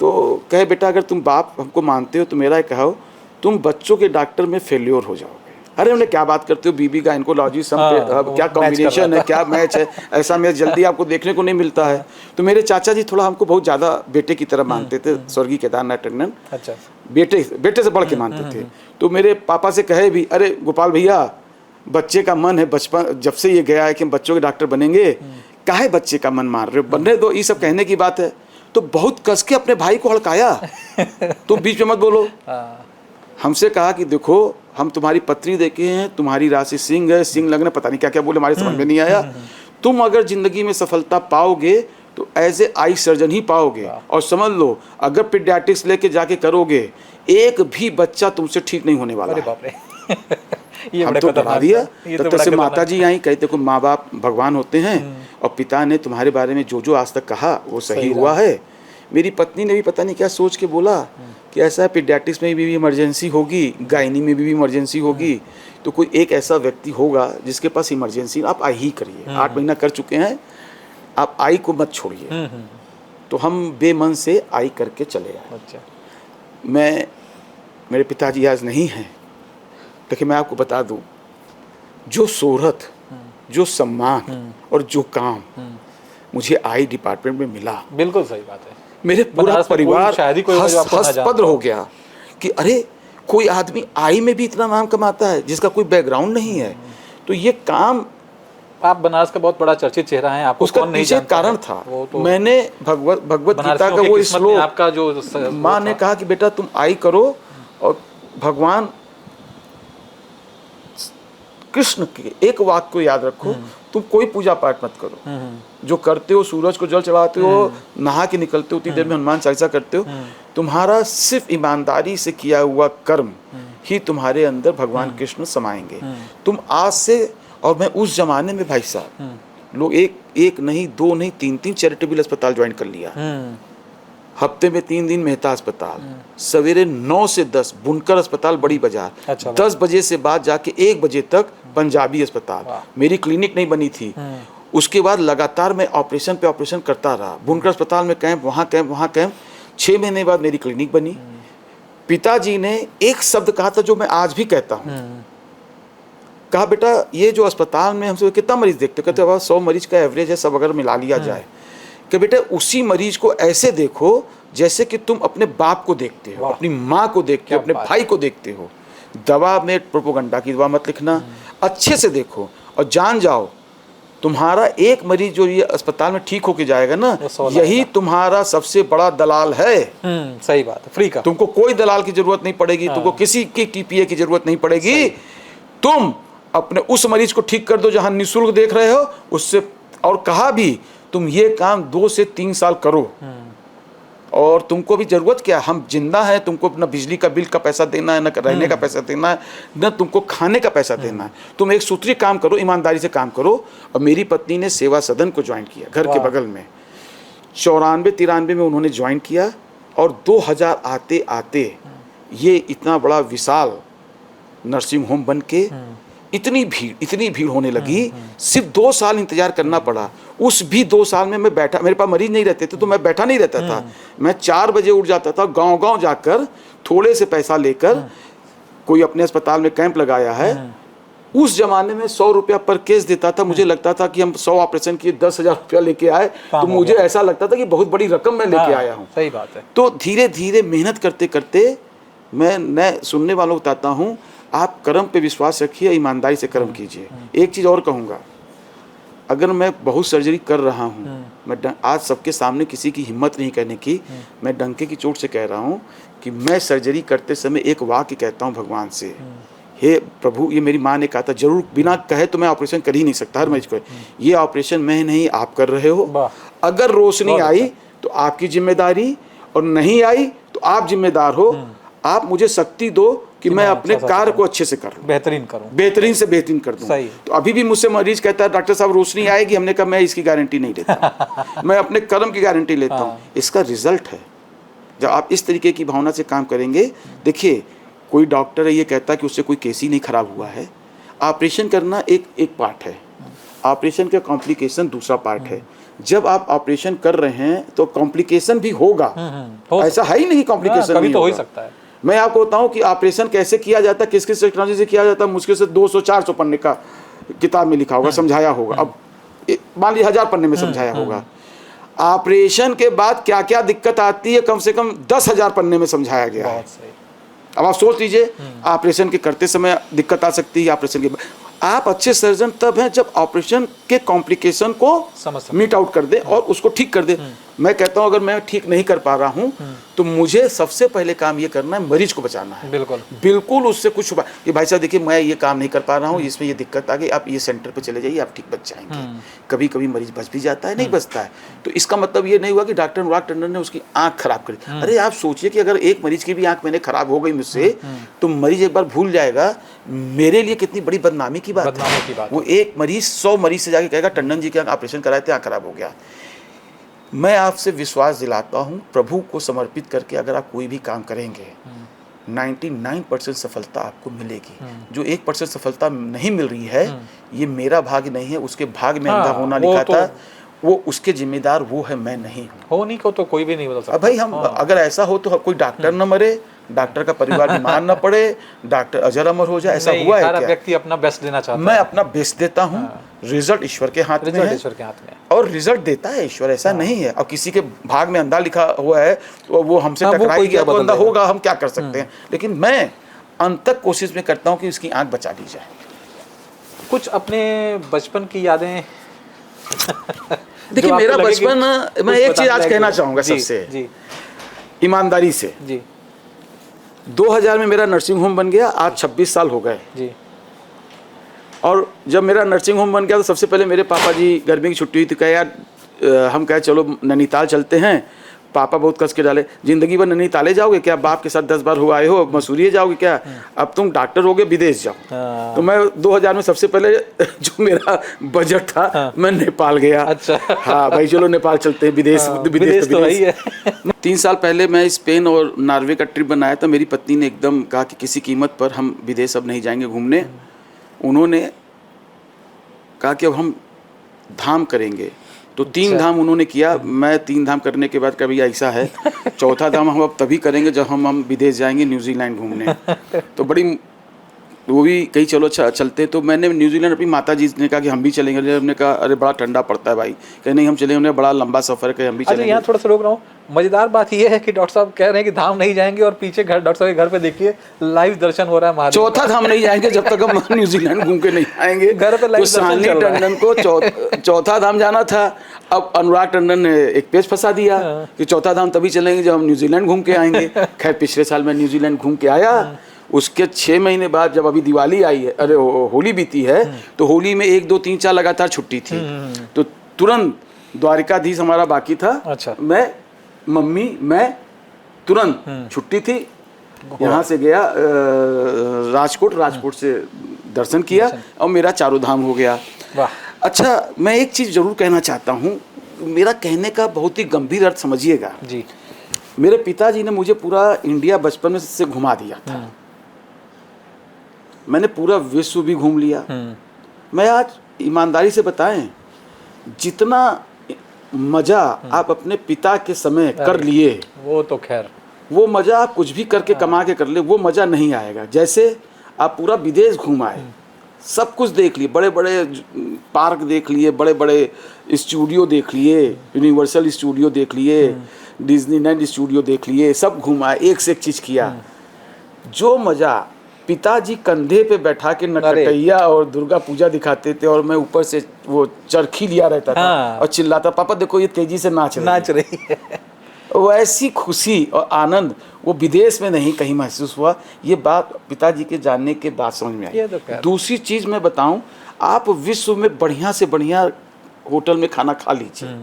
तो कहे बेटा अगर तुम बाप हमको मानते हो तो मेरा कहो तुम बच्चों के डॉक्टर में फेल्योर हो जाओगे। अरे उन्हें क्या बात करते हो, बीबी गायनेकोलॉजी क्या कॉम्बिनेशन है, क्या मैच है, ऐसा मैच जल्दी आपको देखने को नहीं मिलता है। तो मेरे चाचा जी थोड़ा हमको बहुत ज़्यादा बेटे की तरह मानते थे, स्वर्गीय केदारनाथ टंडन। अच्छा, बेटे से बढ़ के मानते थे। तो मेरे पापा से कहे भी, अरे गोपाल भैया बच्चे का मन है, बचपन जब से ये गया है कि हम बच्चों के डॉक्टर बनेंगे, काहे बच्चे का मन मार रहे हो, बनने दो, ये सब कहने की बात है। तो बहुत कस के अपने भाई को हड़काया, तुम बीच में मत बोलो। हमसे कहा कि देखो हम तुम्हारी पत्री देखे हैं, तुम्हारी राशि सिंह है, सिंह लगना पता नहीं क्या क्या बोले, हमारे समझ में नहीं आया। तुम अगर जिंदगी में सफलता पाओगे तो एज ए आई सर्जन ही पाओगे। और समझ लो अगर पीडियाट्रिक्स लेके जाके करोगे, एक भी बच्चा तुमसे ठीक नहीं होने वाला है। हम तो डरा दिया। तब तक से माता जी आई, कहते को माँ बाप भगवान होते हैं और पिता ने तुम्हारे बारे में जो जो आज तक कहा वो सही हुआ है। मेरी पत्नी ने भी पता नहीं क्या सोच के बोला कि ऐसा है पीडियाट्रिक्स में भी इमरजेंसी होगी, गायनी में भी इमरजेंसी होगी, तो कोई एक ऐसा व्यक्ति होगा जिसके पास इमरजेंसी, आप आई ही करिए। 8 महीना कर चुके हैं, आप आई को मत छोड़िए। तो हम बेमन से आई करके चले आए। अच्छा। मेरे पिताजी आज नहीं हैं, लेकिन मैं आपको बता दूं, जो शोहरत, जो सम्मान और जो काम मुझे आई डिपार्टमेंट में मिला, बिल्कुल सही बात है। मेरे पूरा परिवार हंसपद हो गया कि अरे कोई आदमी आई में भी इतना नाम कमाता है जिसका कोई बैकग्राउंड नहीं है। तो ये काम आप बनारस का बहुत बड़ा चर्चित चेहरा हैं, आपको उसका कौन नहीं पीछे जानता कारण है? था। वो तो मैंने भगवत गीता बनारसियों का की वो किस्मत में श्लोक, आपका जो माँ ने कहा कि बेटा तुम आई करो और भगवान कृष्ण के एक वाक्य को याद रखो, तुम कोई पूजा पाठ मत करो। जो करते हो, सूरज को जल चढ़ाते हो, नहा के निकलते हो, उतनी देर में हनुमान चालीसा करते हो, तुम्हारा सिर्फ ईमानदारी से किया हुआ कर्म ही तुम्हारे अंदर भगवान कृष्ण समाएंगे। तुम आज से, और मैं उस जमाने में भाई साहब, लोग एक नहीं, दो नहीं, तीन चैरिटेबल अस्पताल ज्वाइन कर लिया। हफ्ते में 3 दिन मेहता अस्पताल, सवेरे 9 से 10 बुनकर अस्पताल बड़ी बाजार, अच्छा, 10 बजे से बाद जाके 1 बजे तक पंजाबी अस्पताल। मेरी क्लिनिक नहीं बनी थी। उसके बाद लगातार मैं ऑपरेशन पे ऑपरेशन करता रहा। बुनकर अस्पताल में कैंप, वहाँ कैंप, वहाँ कैंप। 6 महीने बाद मेरी क्लिनिक बनी। पिताजी ने एक शब्द कहा था जो मैं आज भी कहता हूँ। कहा बेटा ये जो अस्पताल में हमसे कितना मरीज देखते हो? कहते अब 100 मरीज का एवरेज है, सब अगर मिला लिया जाए। कि बेटा उसी मरीज को ऐसे देखो जैसे कि तुम अपने बाप को देखते हो, अपनी माँ को देखते हो, अपने भाई को देखते हो। दवा में प्रोपोगंडा की दवा मत लिखना, अच्छे से देखो और जान जाओ तुम्हारा एक मरीज जो ये अस्पताल में ठीक होके जाएगा ना, यही तुम्हारा सबसे बड़ा दलाल है। सही बात है, फ्री का। तुमको कोई दलाल की जरूरत नहीं पड़ेगी, तुमको किसी की टीपीए की जरूरत नहीं पड़ेगी। तुम अपने उस मरीज को ठीक कर दो जहां निःशुल्क देख रहे हो उससे। और कहा भी तुम ये काम 2 से 3 साल करो, और तुमको भी जरूरत क्या, हम जिंदा हैं, तुमको अपना बिजली का बिल का पैसा देना है, न रहने का पैसा देना है, न तुमको खाने का पैसा देना है। तुम एक सूत्री काम करो, ईमानदारी से काम करो। और मेरी पत्नी ने सेवा सदन को ज्वाइन किया घर के बगल में। 94-93 में उन्होंने ज्वाइन किया, और 2000 आते आते ये इतना बड़ा विशाल नर्सिंग होम बन के इतनी भीड़ होने लगी। सिर्फ 2 साल इंतजार करना पड़ा। उस भी 2 साल में मैं बैठा, मेरे पास मरीज नहीं रहते थे तो मैं बैठा नहीं रहता था। मैं 4 बजे उठ जाता था, गांव-गांव जाकर थोड़े से पैसा लेकर, कोई अपने अस्पताल में कैंप लगाया है। उस जमाने में 100 रुपया पर केस देता था। मुझे लगता था कि हम 100 ऑपरेशन किए, 10,000 रुपया लेके आए, तो मुझे ऐसा लगता था कि बहुत बड़ी रकम मैं लेके आया हूँ। सही बात है। तो धीरे धीरे मेहनत करते करते मैं सुनने वालों को बताता हूँ, आप कर्म पे विश्वास रखिए, ईमानदारी से कर्म कीजिए। एक चीज़ और कहूँगा, अगर मैं बहुत सर्जरी कर रहा हूँ, मैं आज सबके सामने किसी की हिम्मत नहीं कहने की, मैं डंके की चोट से कह रहा हूँ कि मैं सर्जरी करते समय एक वाक्य कहता हूँ भगवान से, हे प्रभु, ये मेरी माँ ने कहा था, जरूर बिना कहे तो मैं ऑपरेशन कर ही नहीं सकता हर मरीज को, ये ऑपरेशन मैं नहीं आप कर रहे हो। अगर रोशनी आई तो आपकी जिम्मेदारी, और नहीं आई तो आप जिम्मेदार हो। आप मुझे शक्ति दो कि मैं अपने कार्य को अच्छे से करूं, बेहतरीन करूं, बेहतरीन से बेहतरीन कर दूं। तो अभी भी मुझसे मरीज कहता है डॉक्टर साहब रोशनी आएगी, हमने कहा मैं इसकी गारंटी नहीं लेता मैं अपने कर्म की गारंटी लेता हूं। इसका रिजल्ट है जब आप इस तरीके की भावना से काम करेंगे। देखिए कोई डॉक्टर है ये कहता है कि उससे कोई केस ही नहीं खराब हुआ है। ऑपरेशन करना एक पार्ट है, ऑपरेशन का कॉम्प्लिकेशन दूसरा पार्ट है। जब आप ऑपरेशन कर रहे हैं तो कॉम्प्लिकेशन भी होगा, ऐसा है ही नहीं कॉम्प्लिकेशन कभी तो हो ही सकता है। मैं आपको बताऊं कि ऑपरेशन कैसे किया जाता है, किस किस टेक्नोलॉजी से किया जाता है, मुश्किल से 200-400 पन्ने का किताब में लिखा होगा, समझाया होगा। अब मान लीजिए 1000 पन्ने में समझाया होगा। ऑपरेशन के बाद क्या क्या दिक्कत आती है कम से कम 10,000 पन्ने में समझाया गया है। अब आप सोच लीजिए ऑपरेशन के करते समय दिक्कत आ सकती है, ऑपरेशन के आप अच्छे सर्जन तब हैं जब ऑपरेशन के कॉम्प्लिकेशन को मीट आउट कर दे और उसको ठीक कर दे। मैं कहता हूं अगर मैं ठीक नहीं कर पा रहा हूं तो मुझे सबसे पहले काम ये करना है, मरीज को बचाना है। बिल्कुल उससे कुछ छुपा कि भाई साहब देखिए मैं ये काम नहीं कर पा रहा हूं, इसमें ये दिक्कत आ गई, आप ये सेंटर पे चले जाइए, आप ठीक बच जाएंगे। कभी कभी मरीज बच भी जाता है, नहीं बचता है, तो इसका मतलब ये नहीं हुआ कि डॉक्टर अनुराग टंडन ने उसकी आंख खराब करी। अरे आप सोचिए कि अगर एक मरीज की भी आंख मैंने खराब हो गई मुझसे तो मरीज एक बार भूल जाएगा, मेरे लिए कितनी बड़ी बदनामी की बात है। वो एक मरीज 100 मरीज से जाके कहेगा टंडन जी के ऑपरेशन कराए थे, आंख खराब हो गया। मैं आपसे विश्वास दिलाता हूं, प्रभु को समर्पित करके अगर आप कोई भी काम करेंगे 99% सफलता आपको मिलेगी। जो 1% सफलता नहीं मिल रही है ये मेरा भाग्य नहीं है, उसके भाग्य में अंधा होना लिखा था, वो उसके जिम्मेदार वो है, मैं नहीं हूँ। होनी को तो कोई भी नहीं बदल सकता। अब भाई हम अगर ऐसा हो तो कोई डॉक्टर न मरे, डॉक्टर का परिवार बीमार न पड़े, डॉक्टर अजर अमर हो जाए, ऐसा हुआ है क्या? व्यक्ति अपना बेस्ट देना चाहता है। मैं अपना बेस्ट देता हूँ, रिजल्ट ईश्वर के हाथ में है, ईश्वर के हाथ में, और रिजल्ट देता है ईश्वर, ऐसा नहीं है। और किसी के भाग में अंधा लिखा हुआ है तो वो हमसे टकराई गया तो अंधा होगा, हम क्या कर सकते हैं। लेकिन मैं अंत तक कोशिश में करता हूँ कि उसकी आंख बचा ली जाए। कुछ अपने बचपन की यादें देखिए जो आपको मेरा लगे कि बचपन, मैं कुछ एक बताने चीज आज लायक कहना हो। चाहूंगा जी, सबसे जी ईमानदारी से। जी 2000 में मेरा नर्सिंग होम बन गया, आज 26 साल हो गए। जी और जब मेरा नर्सिंग होम बन गया तो सबसे पहले मेरे पापा जी गर्मी की छुट्टी हुई तो कहे यार हम कहे चलो नैनीताल चलते हैं। पापा बहुत कस के डाले, जिंदगी भर नैनीताले जाओगे क्या, बाप के साथ 10 बार हो आए हो, मसूरी जाओगे क्या, अब तुम डॉक्टर होगे विदेश जाओ। हाँ। तो मैं 2000 में सबसे पहले जो मेरा बजट था मैं नेपाल गया। अच्छा। हाँ भाई चलो नेपाल चलते हैं, विदेश विदेश तो वही है। 3 साल पहले मैं स्पेन और नॉर्वे का ट्रिप बनाया था। मेरी पत्नी ने एकदम कहा कि किसी कीमत पर हम विदेश अब नहीं जाएंगे घूमने। उन्होंने कहा कि अब हम धाम करेंगे, तो 3 धाम उन्होंने किया। मैं 3 धाम करने के बाद कभी ऐसा है चौथा धाम हम अब तभी करेंगे जब हम विदेश जाएंगे न्यूजीलैंड घूमने। तो बड़ी वो भी कहीं चलो अच्छा चलते। तो मैंने न्यूजीलैंड अपनी माता जी ने कहा कि हम भी चलेंगे। हमने कहा अरे बड़ा ठंडा पड़ता है भाई, कहीं नहीं हम चलेंगे, उन्हें बड़ा लंबा सफर है, कहीं हम भी अच्छा चलेंगे। यहाँ थोड़ा सा रोक रहा हूँ, मजेदार बात यह है कि डॉक्टर साहब कह रहे हैं कि धाम नहीं जाएंगे और पीछे घर डॉक्टर साहब के घर पे देखिए लाइव दर्शन हो रहा है महादेव। चौथा धाम नहीं जाएंगे जब तक हम न्यूजीलैंड घूम के नहीं आएंगे। घर पे लाइव तो दर्शन सानी चल रहा है। टंडन को चौथा धाम जाना था। अब अनुराग टंडन ने एक पेज फंसा दिया कि चौथा धाम तभी चलेंगे जब हम न्यूजीलैंड घूम के आएंगे। खैर पिछले साल मैं न्यूजीलैंड घूम के आया। उसके 6 महीने बाद जब अभी दिवाली आई है, अरे होली बीती है, तो होली में 1 2 3 4 लगातार छुट्टी थी। तो तुरंत द्वारिकाधीश हमारा बाकी था। अच्छा। मैं मम्मी मैं तुरंत छुट्टी थी, यहाँ से गया राजकोट से दर्शन किया और मेरा चारों धाम हो गया। वाह। अच्छा मैं एक चीज़ जरूर कहना चाहता हूँ, मेरा कहने का बहुत ही गंभीर अर्थ समझिएगा। जी मेरे पिताजी ने मुझे पूरा इंडिया बचपन में से घुमा दिया था। मैंने पूरा विश्व भी घूम लिया। मैं आज ईमानदारी से बताएं, जितना मज़ा आप अपने पिता के समय कर लिए, वो तो खैर वो मज़ा आप कुछ भी करके कमा के कर ले, वो मज़ा नहीं आएगा। जैसे आप पूरा विदेश घूम आए, सब कुछ देख लिए, बड़े बड़े पार्क देख लिए, बड़े बड़े स्टूडियो देख लिए, यूनिवर्सल स्टूडियो देख लिए, डिज्नीलैंड स्टूडियो देख लिए, सब घुमाए, एक से एक चीज़ किया। जो मज़ा पिताजी कंधे पे बैठा के नटकैया और दुर्गा पूजा दिखाते थे और मैं ऊपर से वो चरखी लिया रहता था और चिल्लाता पापा देखो ये तेजी से नाच रही है। वैसी खुशी और आनंद वो विदेश में नहीं कहीं महसूस हुआ। ये बात पिताजी के जानने के बाद समझ में आई। दूसरी चीज़ मैं बताऊं, आप विश्व में बढ़िया से बढ़िया होटल में खाना खा लीजिए,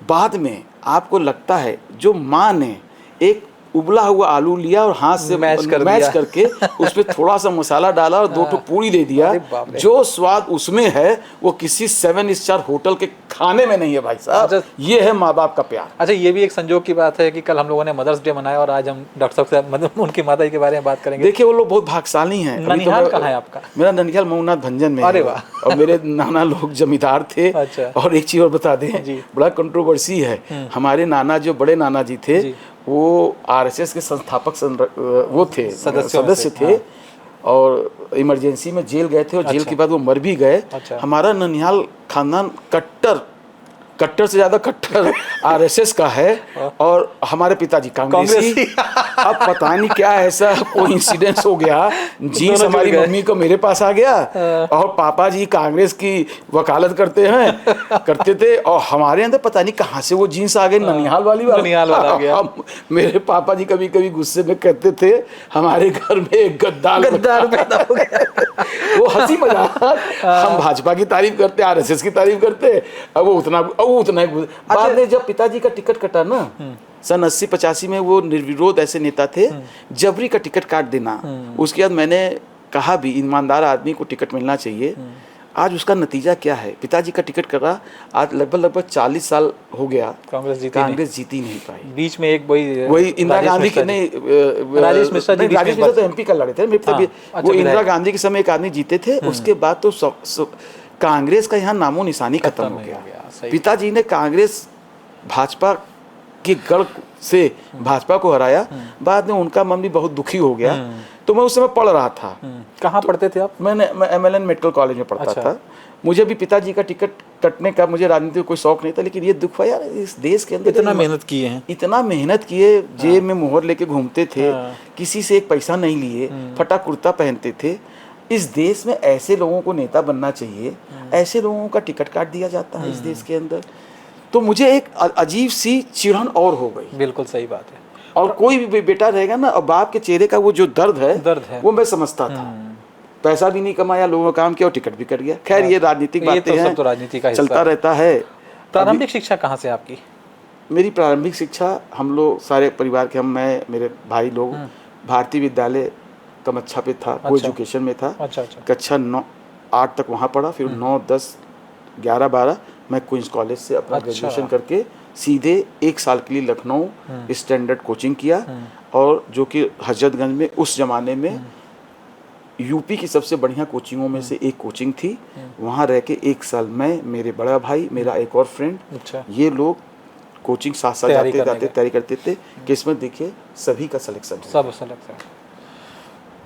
बाद में आपको लगता है जो माँ ने एक उबला हुआ आलू लिया और हाथ से मैच करके उसमें थोड़ा सा मसाला डाला और 2 पूरी दे दिया, जो स्वाद उसमें है वो किसी 7 स्टार होटल के खाने में नहीं है भाई साहब। ये है माँ बाप का प्यार। अच्छा ये भी एक संजोग की बात है कि कल हम लोगों ने मदर्स डे मनाया और आज हम डॉक्टर साहब से मतलब उनकी माता जी के बारे में बात करेंगे। देखिए वो लोग बहुत भाग्यशाली हैं। ननिहाल कहाँ है आपका? मेरा ननिहाल मऊनाथ भंजन में। अरे वाह। और मेरे नाना लोग जमींदार थे। और एक चीज़ और बता दें, बड़ा कंट्रोवर्सी है, हमारे नाना जो बड़े नाना जी थे वो आरएसएस के संस्थापक वो थे, सदस्य थे और इमरजेंसी में जेल गए थे और जेल के बाद वो मर भी गए। हमारा ननिहाल खानदान कट्टर से ज्यादा कट्टर आरएसएस का है और हमारे पिताजी कांग्रेसी। अब पता नहीं क्या ऐसा कोइंसिडेंस हो गया, जीन्स हमारी मम्मी को मेरे पास आ गया और पापा जी कांग्रेस की वकालत करते थे और हमारे अंदर पता नहीं कहाँ से वो जीन्स आ गई, ननिहाल वाला आ गया। मेरे पापा जी कभी कभी गुस्से में कहते थे हमारे घर में एक गद्दार पैदा हो गया। वो हंसी मजाक, हम भाजपा की तारीफ करते, आरएसएस की तारीफ करते, अब वो उतना बाद में जब पिताजी का टिकट कटा ना सन 80-85 में, वो निर्विरोध ऐसे नेता थे, जबरी का टिकट काट देना। उसके बाद मैंने कहा भी ईमानदार आदमी को टिकट मिलना चाहिए। आज उसका नतीजा क्या है, पिताजी का टिकट करा, आज लगभग 40 साल हो गया, कांग्रेस जीती नहीं पाई। बीच में एक वही इंदिरा गांधी के नहीं, राजेश मिश्रा तो एमपी का लड़े थे। वो इंदिरा गांधी के समय एक आदमी जीते थे, उसके बाद तो कांग्रेस का यहाँ नामो निशानी खत्म हो गया। पिताजी ने कांग्रेस भाजपा के गढ़ से भाजपा को हराया, बाद में उनका मन भी बहुत दुखी हो गया। तो मैं उस समय पढ़ रहा था। कहाँ पढ़ते थे आप? मैं MLN मेडिकल कॉलेज में पढ़ता था। मुझे भी पिताजी का टिकट कटने का मुझे राजनीति में कोई शौक नहीं था, लेकिन ये दुख हुआ यार इस देश के अंदर इतना मेहनत किए हैं, इतना मेहनत किए, जेब में मोहर लेके घूमते थे, किसी से एक पैसा नहीं लिए, फटा कुर्ता पहनते थे। इस देश में ऐसे लोगों को नेता बनना चाहिए, ऐसे लोगों का टिकट काट दिया जाता है इस देश के अंदर। तो मुझे एक अजीब सी चिढ़न और हो गई। बिल्कुल सही बात है। और कोई भी बेटा रहेगा ना, और बाप के चेहरे का वो जो दर्द है वो मैं समझता था। पैसा भी नहीं कमाया, लोगों का काम किया और टिकट भी कट गया। खैर ये राजनीतिक बातें हैं, सब तो राजनीति का हिस्सा चलता रहता है। प्रारंभिक शिक्षा कहाँ से आपकी? मेरी प्रारंभिक शिक्षा, हम लोग सारे परिवार के, मैं मेरे भाई लोग भारतीय विद्यालय कमच्छा पे था, वो एजुकेशन में था। अच्छा। कक्षा 9-8 तक वहाँ पढ़ा, फिर 9, 10, 11, 12 मैं क्वींस कॉलेज से अपना ग्रेजुएशन करके सीधे 1 साल के लिए लखनऊ स्टैंडर्ड कोचिंग किया, और जो कि हजरतगंज में उस ज़माने में यूपी की सबसे बढ़िया कोचिंगों में से एक कोचिंग थी। वहाँ रह के 1 साल मैं, मेरे बड़ा भाई, मेरा एक और फ्रेंड, ये लोग कोचिंग साथ साथ जाते तैयारी करते थे। किस्मत देखिए सभी का सिलेक्शन, सब सिलेक्शन।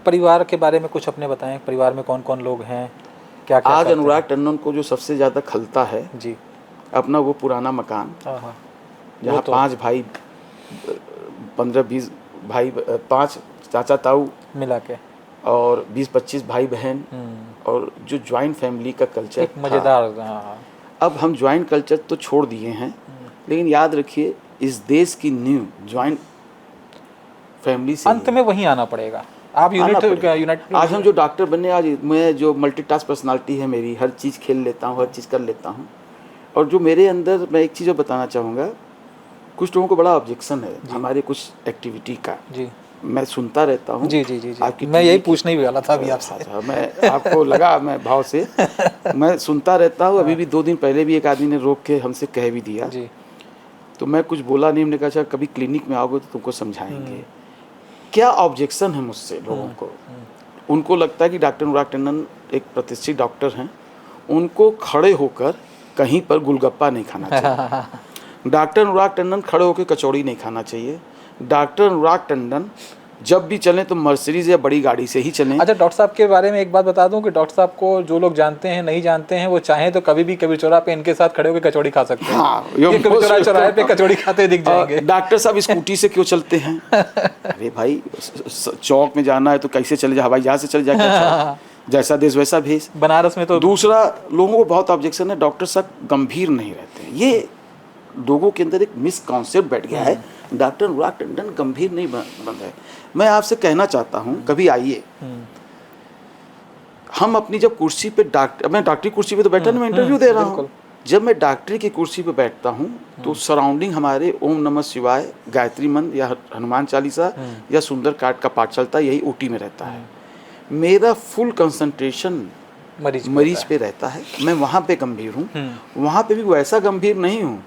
परिवार के बारे में कुछ अपने बताएं, परिवार में कौन कौन लोग हैं, क्या क्या? आज अनुराग टंडन को जो सबसे ज़्यादा खलता है जी, अपना वो पुराना मकान, जहाँ 5 भाई, 15-20 भाई, 5 चाचा ताऊ मिला के, और 20-25 भाई बहन, और जो ज्वाइंट फैमिली का कल्चर एक मज़ेदार। अब हम ज्वाइंट कल्चर तो छोड़ दिए हैं, लेकिन याद रखिए इस देश की न्यू ज्वाइंट फैमिली से अंत में वहीं आना पड़ेगा। आप यूनिट आज हम जो डॉक्टर बने, आज मैं जो मल्टीटास्क पर्सनालिटी है मेरी, हर चीज़ खेल लेता हूँ, हर चीज़ कर लेता हूँ। और जो मेरे अंदर, मैं एक चीज़ और बताना चाहूँगा, कुछ लोगों को बड़ा ऑब्जेक्शन है हमारे कुछ एक्टिविटी का। जी, मैं सुनता रहता हूँ। जी। मैं यही पूछने ही वाला था अभी आपसे। मैं आपको लगा मैं भाव से मैं सुनता रहता हूँ। अभी भी 2 दिन पहले भी एक आदमी ने रोक के हमसे कह भी दिया जी, तो मैं कुछ बोला नहीं। हमने कहा अच्छा कभी क्लिनिक में आओगे तो तुमको समझाएंगे। क्या ऑब्जेक्शन है मुझसे लोगों को? उनको लगता है कि डॉक्टर अनुराग टंडन एक प्रतिष्ठित डॉक्टर हैं, उनको खड़े होकर कहीं पर गुलगप्पा नहीं खाना चाहिए। डॉक्टर अनुराग टंडन खड़े होकर कचौड़ी नहीं खाना चाहिए। डॉक्टर अनुराग टंडन जब भी चलें तो मर्सिडीज या बड़ी गाड़ी से ही चलें। अच्छा, डॉक्टर साहब के बारे में एक बात बता दूं कि डॉक्टर साहब को जो लोग जानते हैं, नहीं जानते हैं, वो चाहें तो कभी भी कबीर चौराहे पे इनके साथ खड़े होकर कचौड़ी खा सकते हैं। हाँ, ये कबीर चौराहे पे कचौड़ी खाते दिख जाएंगे। डॉक्टर साहब स्कूटी से क्यों चलते हैं? अरे भाई चौक में जाना है तो कैसे चले जा, हवाई जहाज से चले जाए, जैसा देश वैसा भेज। बनारस में तो दूसरा, लोगों को बहुत ऑब्जेक्शन है, डॉक्टर साहब गंभीर नहीं रहते हैं। ये लोगों के अंदर एक मिसकॉन्सेप्ट बैठ गया है, डॉक्टर अनुराग टंडन गंभीर नहीं बन रहे। मैं आपसे कहना चाहता हूँ, कभी आइए, हम अपनी जब कुर्सी पे मैं डॉक्टरी कुर्सी पे तो बैठा नहीं, मैं इंटरव्यू दे रहा हूँ। जब मैं डॉक्टरी की कुर्सी पे बैठता हूँ तो सराउंडिंग हमारे ओम नमः शिवाय, गायत्री मंत्र या हनुमान चालीसा या सुंदर कांड का पाठ चलता है, यही ओटी में रहता है। मेरा फुल कंसंट्रेशन मरीज पे रहता है। मैं वहाँ पे गंभीर हूँ, वहाँ पे भी वैसा गंभीर नहीं हूँ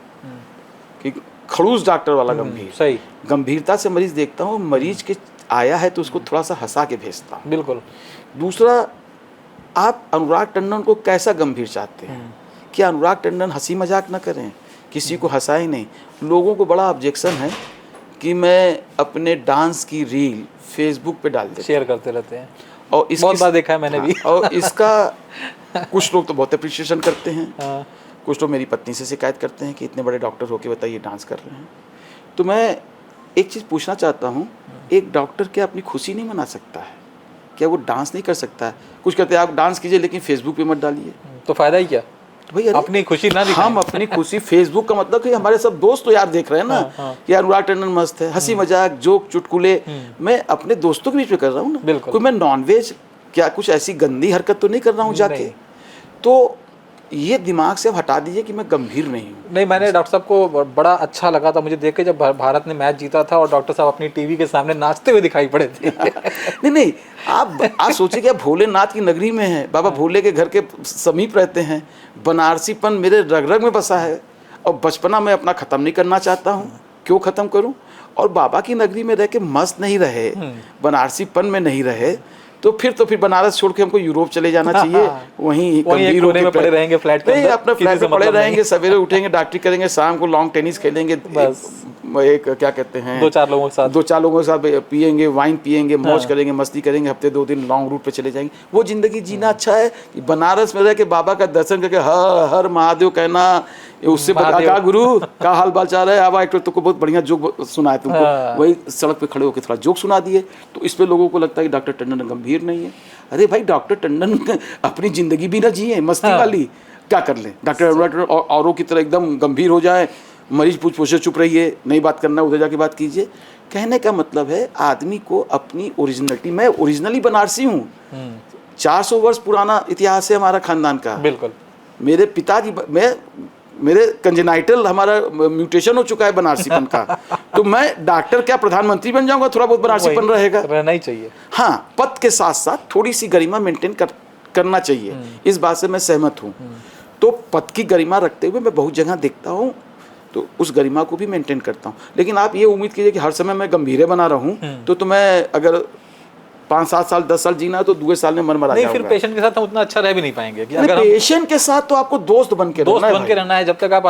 कि खड़ूस डॉक्टर वाला गंभीर। सही गंभीरता से मरीज देखता हूँ, मरीज के आया है तो उसको थोड़ा सा हंसा के भेजता हूँ। बिल्कुल। दूसरा, आप अनुराग टंडन को कैसा गंभीर चाहते हैं? क्या अनुराग टंडन हंसी मजाक ना करें, किसी को हंसाए नहीं? लोगों को बड़ा ऑब्जेक्शन है कि मैं अपने डांस की रील फेसबुक पे डाल देता, शेयर करते रहते हैं, और बहुत बार देखा है मैंने भी। और इसका कुछ लोग तो बहुत अप्रिशिएशन करते हैं, कुछ लोग मेरी पत्नी से शिकायत करते हैं कि इतने बड़े डॉक्टर होके बताइए डांस कर रहे हैं। तो मैं एक चीज़ पूछना चाहता हूँ, एक डॉक्टर क्या अपनी खुशी नहीं मना सकता है? क्या वो डांस नहीं कर सकता है? कुछ कहते हैं आप डांस कीजिए लेकिन फेसबुक पे मत डालिए, तो फायदा ही क्या? तो भाई अपनी खुशी ना दिखाएं। हम अपनी खुशी, फेसबुक का मतलब कि हमारे सब दोस्त तो यार देख रहे हैं ना कि अनुराग टंडन मस्त है, हंसी मजाक जोक चुटकुले, मैं अपने दोस्तों के बीच में कर रहा हूँ ना। कोई मैं नॉनवेज क्या कुछ ऐसी गंदी हरकत तो नहीं कर रहा हूँ जाके? तो ये दिमाग से हटा दीजिए कि मैं गंभीर नहीं हूँ। नहीं, मैंने डॉक्टर साहब को बड़ा अच्छा लगा था मुझे देख के, जब भारत ने मैच जीता था और डॉक्टर साहब अपनी टीवी के सामने नाचते हुए दिखाई पड़े थे। नहीं, आप सोचिए कि भोलेनाथ की नगरी में है, बाबा भोले के घर के समीप रहते हैं, बनारसीपन मेरे रग रग में बसा है, और बचपना मैं अपना ख़त्म नहीं करना चाहता हूँ। क्यों ख़त्म करूँ? और बाबा की नगरी में रह के मस्त नहीं रहे, बनारसीपन में नहीं रहे, तो फिर बनारस छोड़ के हमको यूरोप चले जाना चाहिए। वहीं कोने में पड़े रहेंगे फ्लैट के अंदर, अपने फ्लैट में पड़े रहेंगे, सवेरे उठेंगे, डॉक्टरी करेंगे, शाम को लॉन्ग टेनिस खेलेंगे, एक क्या कहते हैं, 2-4 लोगों के साथ, 2-4 लोगों के साथ पिएंगे, वाइन पिएंगे, मौज करेंगे, मस्ती करेंगे, हफ्ते 2 दिन लॉन्ग रूट पे चले जाएंगे। वो जिंदगी जीना अच्छा है कि बनारस में रह के बाबा का दर्शन करके हर हर महादेव कहना, उससे बता का गुरु का हाल बाल चाल है, अब एक तो तुमको बहुत बढ़िया जोक सुना है तुमको, वही सड़क पे खड़े होकर थोड़ा जोक सुना दिए, तो इस पे लोगों को लगता है कि डॉक्टर टंडन गंभीर नहीं है। अरे भाई डॉक्टर टंडन अपनी जिंदगी भी ना जिए मस्ती वाली, क्या कर लें? डॉक्टर औरों की तरह एकदम गंभीर हो जाए, मरीज पूछ पूछे चुप रहिए, नहीं बात करना उधर जाके बात कीजिए। कहने का मतलब है आदमी को अपनी ओरिजिनलिटी, मैं ओरिजिनली बनारसी हूँ, 400 वर्ष पुराना इतिहास है हमारा खानदान का। बिल्कुल। मेरे पिताजी, मेरे कंजेनाइटल हमारा म्यूटेशन हो चुका है बनारसीपन का, तो मैं डॉक्टर क्या प्रधानमंत्री बन जाऊंगा, थोड़ा बहुत बनारसीपन रहेगा, रहना ही चाहिए। हाँ, पद के साथ साथ थोड़ी सी गरिमा मेंटेन करना चाहिए, इस बात से मैं सहमत हूँ। तो पद की गरिमा रखते हुए मैं बहुत जगह देखता हूँ, तो उस गरिमा को भी मेंटेन करता हूँ। लेकिन आप ये उम्मीद कीजिए कि हर समय मैं गंभीरे बना रहूँ, तो मैं अगर 5-7 साल 10 साल जीना है तो 2 साल में मर मरा नहीं, जाऊंगा। फिर पेशेंट के साथ हम उतना अच्छा रह भी नहीं पाएंगे कि अगर पेशेंट के साथ तो आपको दोस्त बन के रहना है, जब तक आप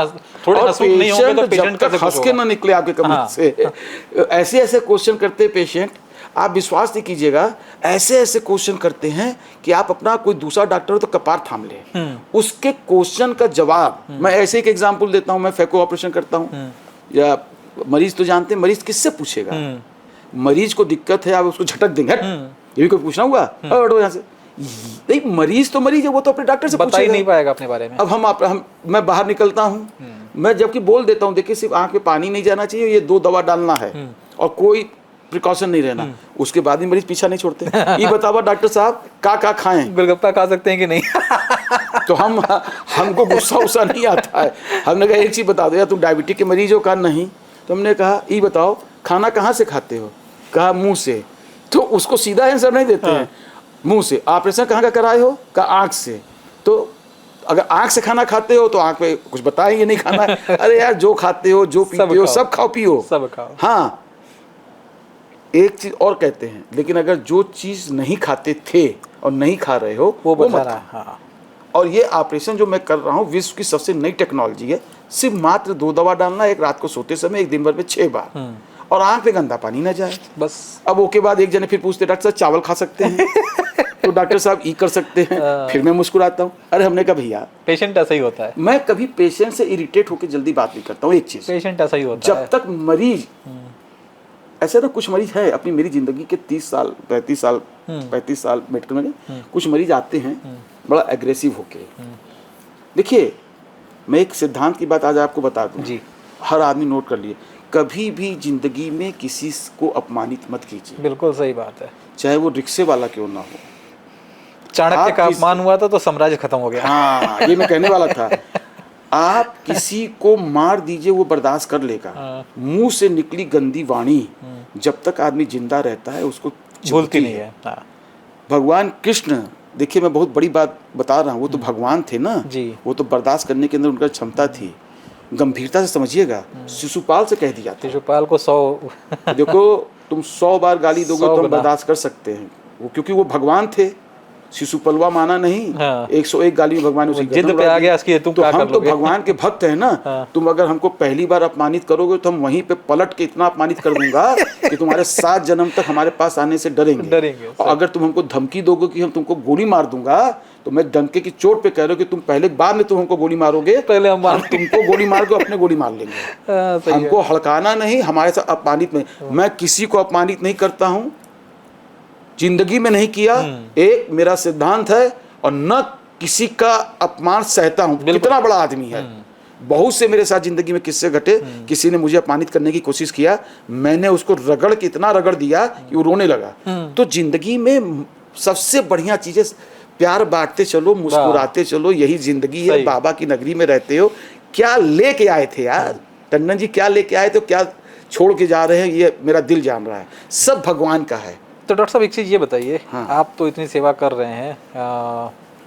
थोड़े हंसमुख नहीं होंगे तो पेशेंट जब तक हंस के ना निकले आपके कमरे से, ऐसे ऐसे क्वेश्चन करते हैं पेशेंट, आप विश्वास नहीं कीजिएगा, ऐसे ऐसे क्वेश्चन करते हैं कि आप अपना कोई दूसरा डॉक्टर हो तो कपार थाम ले, उसके क्वेश्चन का जवाब। मैं ऐसे एक एग्जांपल देता हूं, मैं फैको ऑपरेशन करता हूं, या मरीज तो जानते हैं, मरीज किससे पूछेगा? मरीज को दिक्कत है, आप उसको झटक देंगे, ये भी कोई पूछना हुआ यहाँ से? नहीं, मरीज तो मरीज है, वो तो अपने डॉक्टर से बता ही नहीं पाएगा अपने बारे में। अब मैं बाहर निकलता हूँ, मैं जबकि बोल देता हूँ देखिए सिर्फ आंख में पानी नहीं जाना चाहिए, ये 2 दवा डालना है और कोई प्रिकॉशन नहीं रहना, उसके बाद भी मरीज पीछा नहीं छोड़ते। ये बतावा डॉक्टर साहब का खाएं, गोलगप्पा खा सकते हैं कि नहीं? तो हमको गुस्सा उस्सा नहीं आता है। हमने कहा एक चीज बता दो, या तुम डायबिटीज के मरीज हो? कहा नहीं। तो हमने कहा ये बताओ खाना कहाँ से खाते हो? कहा मुंह से। तो उसको सीधा आंसर नहीं देते हैं, मुंह से। ऑपरेशन कहाँ का कराए हो? कहा आँख से। तो अगर आँख से खाना खाते हो तो आँख पे कुछ बताएंगे नहीं खाना है। अरे यार जो खाते हो, जो पीते हो, सब खाओ पियो, सब खाओ। हाँ, एक चीज और कहते हैं, लेकिन अगर जो चीज नहीं खाते थे और नहीं खा रहे हो वो मत खाओ। हाँ। और ये ऑपरेशन जो मैं कर रहा हूँ विश्व की सबसे नई टेक्नोलॉजी है, सिर्फ मात्र 2 दवा डालना, एक रात को सोते समय, एक दिन भर में 6 बार, और आंख पे गंदा पानी ना जाए बस। अब ओके बाद एक जने फिर पूछते डॉक्टर साहब चावल खा सकते हैं? तो डॉक्टर साहब ई कर सकते हैं। फिर मैं मुस्कुराता हूँ। अरे हमने कहा भैया पेशेंट ऐसा ही होता है, मैं कभी पेशेंट से इरिटेट होकर जल्दी बात नहीं करता हूँ। एक चीज, पेशेंट ऐसा ही होता है, जब तक मरीज ऐसे ना, कुछ मरीज है अपनी मेरी जिंदगी के 30 साल 35 साल मेडिकल में, कुछ मरीज आते हैं बड़ा एग्रेसिव होके। देखिए मैं एक सिद्धांत की बात आज आपको बता दूं जी, हर आदमी नोट कर लिए, कभी भी जिंदगी में किसी को अपमानित मत कीजिए। बिल्कुल सही बात है, चाहे वो रिक्शे वाला क्यों ना हो। चाणक्य का अपमान हुआ था तो साम्राज्य खत्म हो गया। हाँ, ये मैं कहने वाला था। आप किसी को मार दीजिए वो बर्दाश्त कर लेगा, मुंह से निकली गंदी वाणी जब तक आदमी जिंदा रहता है उसको भूलती नहीं है। भगवान कृष्ण, देखिए मैं बहुत बड़ी बात बता रहा हूँ, वो तो भगवान थे ना जी, वो तो बर्दाश्त करने के अंदर उनका क्षमता थी। गंभीरता से समझिएगा, शिशुपाल से कह दिया था, शिशुपाल को 100 देखो तुम 100 बार गाली दोगे तो हम बर्दाश्त कर सकते हैं, वो क्योंकि वो भगवान थे। शिशुपलवा माना नहीं, 101 गाली में भगवान उसी जिद पे आ गया इसकी, तुम तो क्या हम कर तो भगवान के भक्त हैं ना। तुम अगर हमको पहली बार अपमानित करोगे तो हम वहीं पे पलट के इतना अपमानित कर दूंगा कि तुम्हारे 7 जन्म तक हमारे पास आने से डरेंगे। और अगर तुम हमको धमकी दोगे कि हम तुमको गोली मार दूंगा, तो मैं डंके की चोट पे कह रहा हूँ कि तुम पहले बाद में तुम हमको गोली मारोगे, पहले हम तुमको गोली मार के अपने गोली मार लेंगे। हमको हड़काना नहीं, हमारे साथ अपमानित नहीं। मैं किसी को अपमानित नहीं करता हूँ, जिंदगी में नहीं किया, एक मेरा सिद्धांत है, और न किसी का अपमान सहता हूं। कितना बड़ा आदमी है, बहुत से मेरे साथ जिंदगी में किस्से घटे, किसी ने मुझे अपमानित करने की कोशिश किया, मैंने उसको रगड़ के इतना रगड़ दिया कि वो रोने लगा। तो जिंदगी में सबसे बढ़िया चीज है प्यार बांटते चलो, मुस्कुराते चलो, यही जिंदगी है। बाबा की नगरी में रहते हो, क्या लेके आए थे यार टंडन जी, क्या लेके आए थे, क्या छोड़ के जा रहे हैं, ये मेरा दिल जान रहा है, सब भगवान का है। तो डॉक्टर साहब एक चीज़ ये बताइए, हाँ। आप तो इतनी सेवा कर रहे हैं,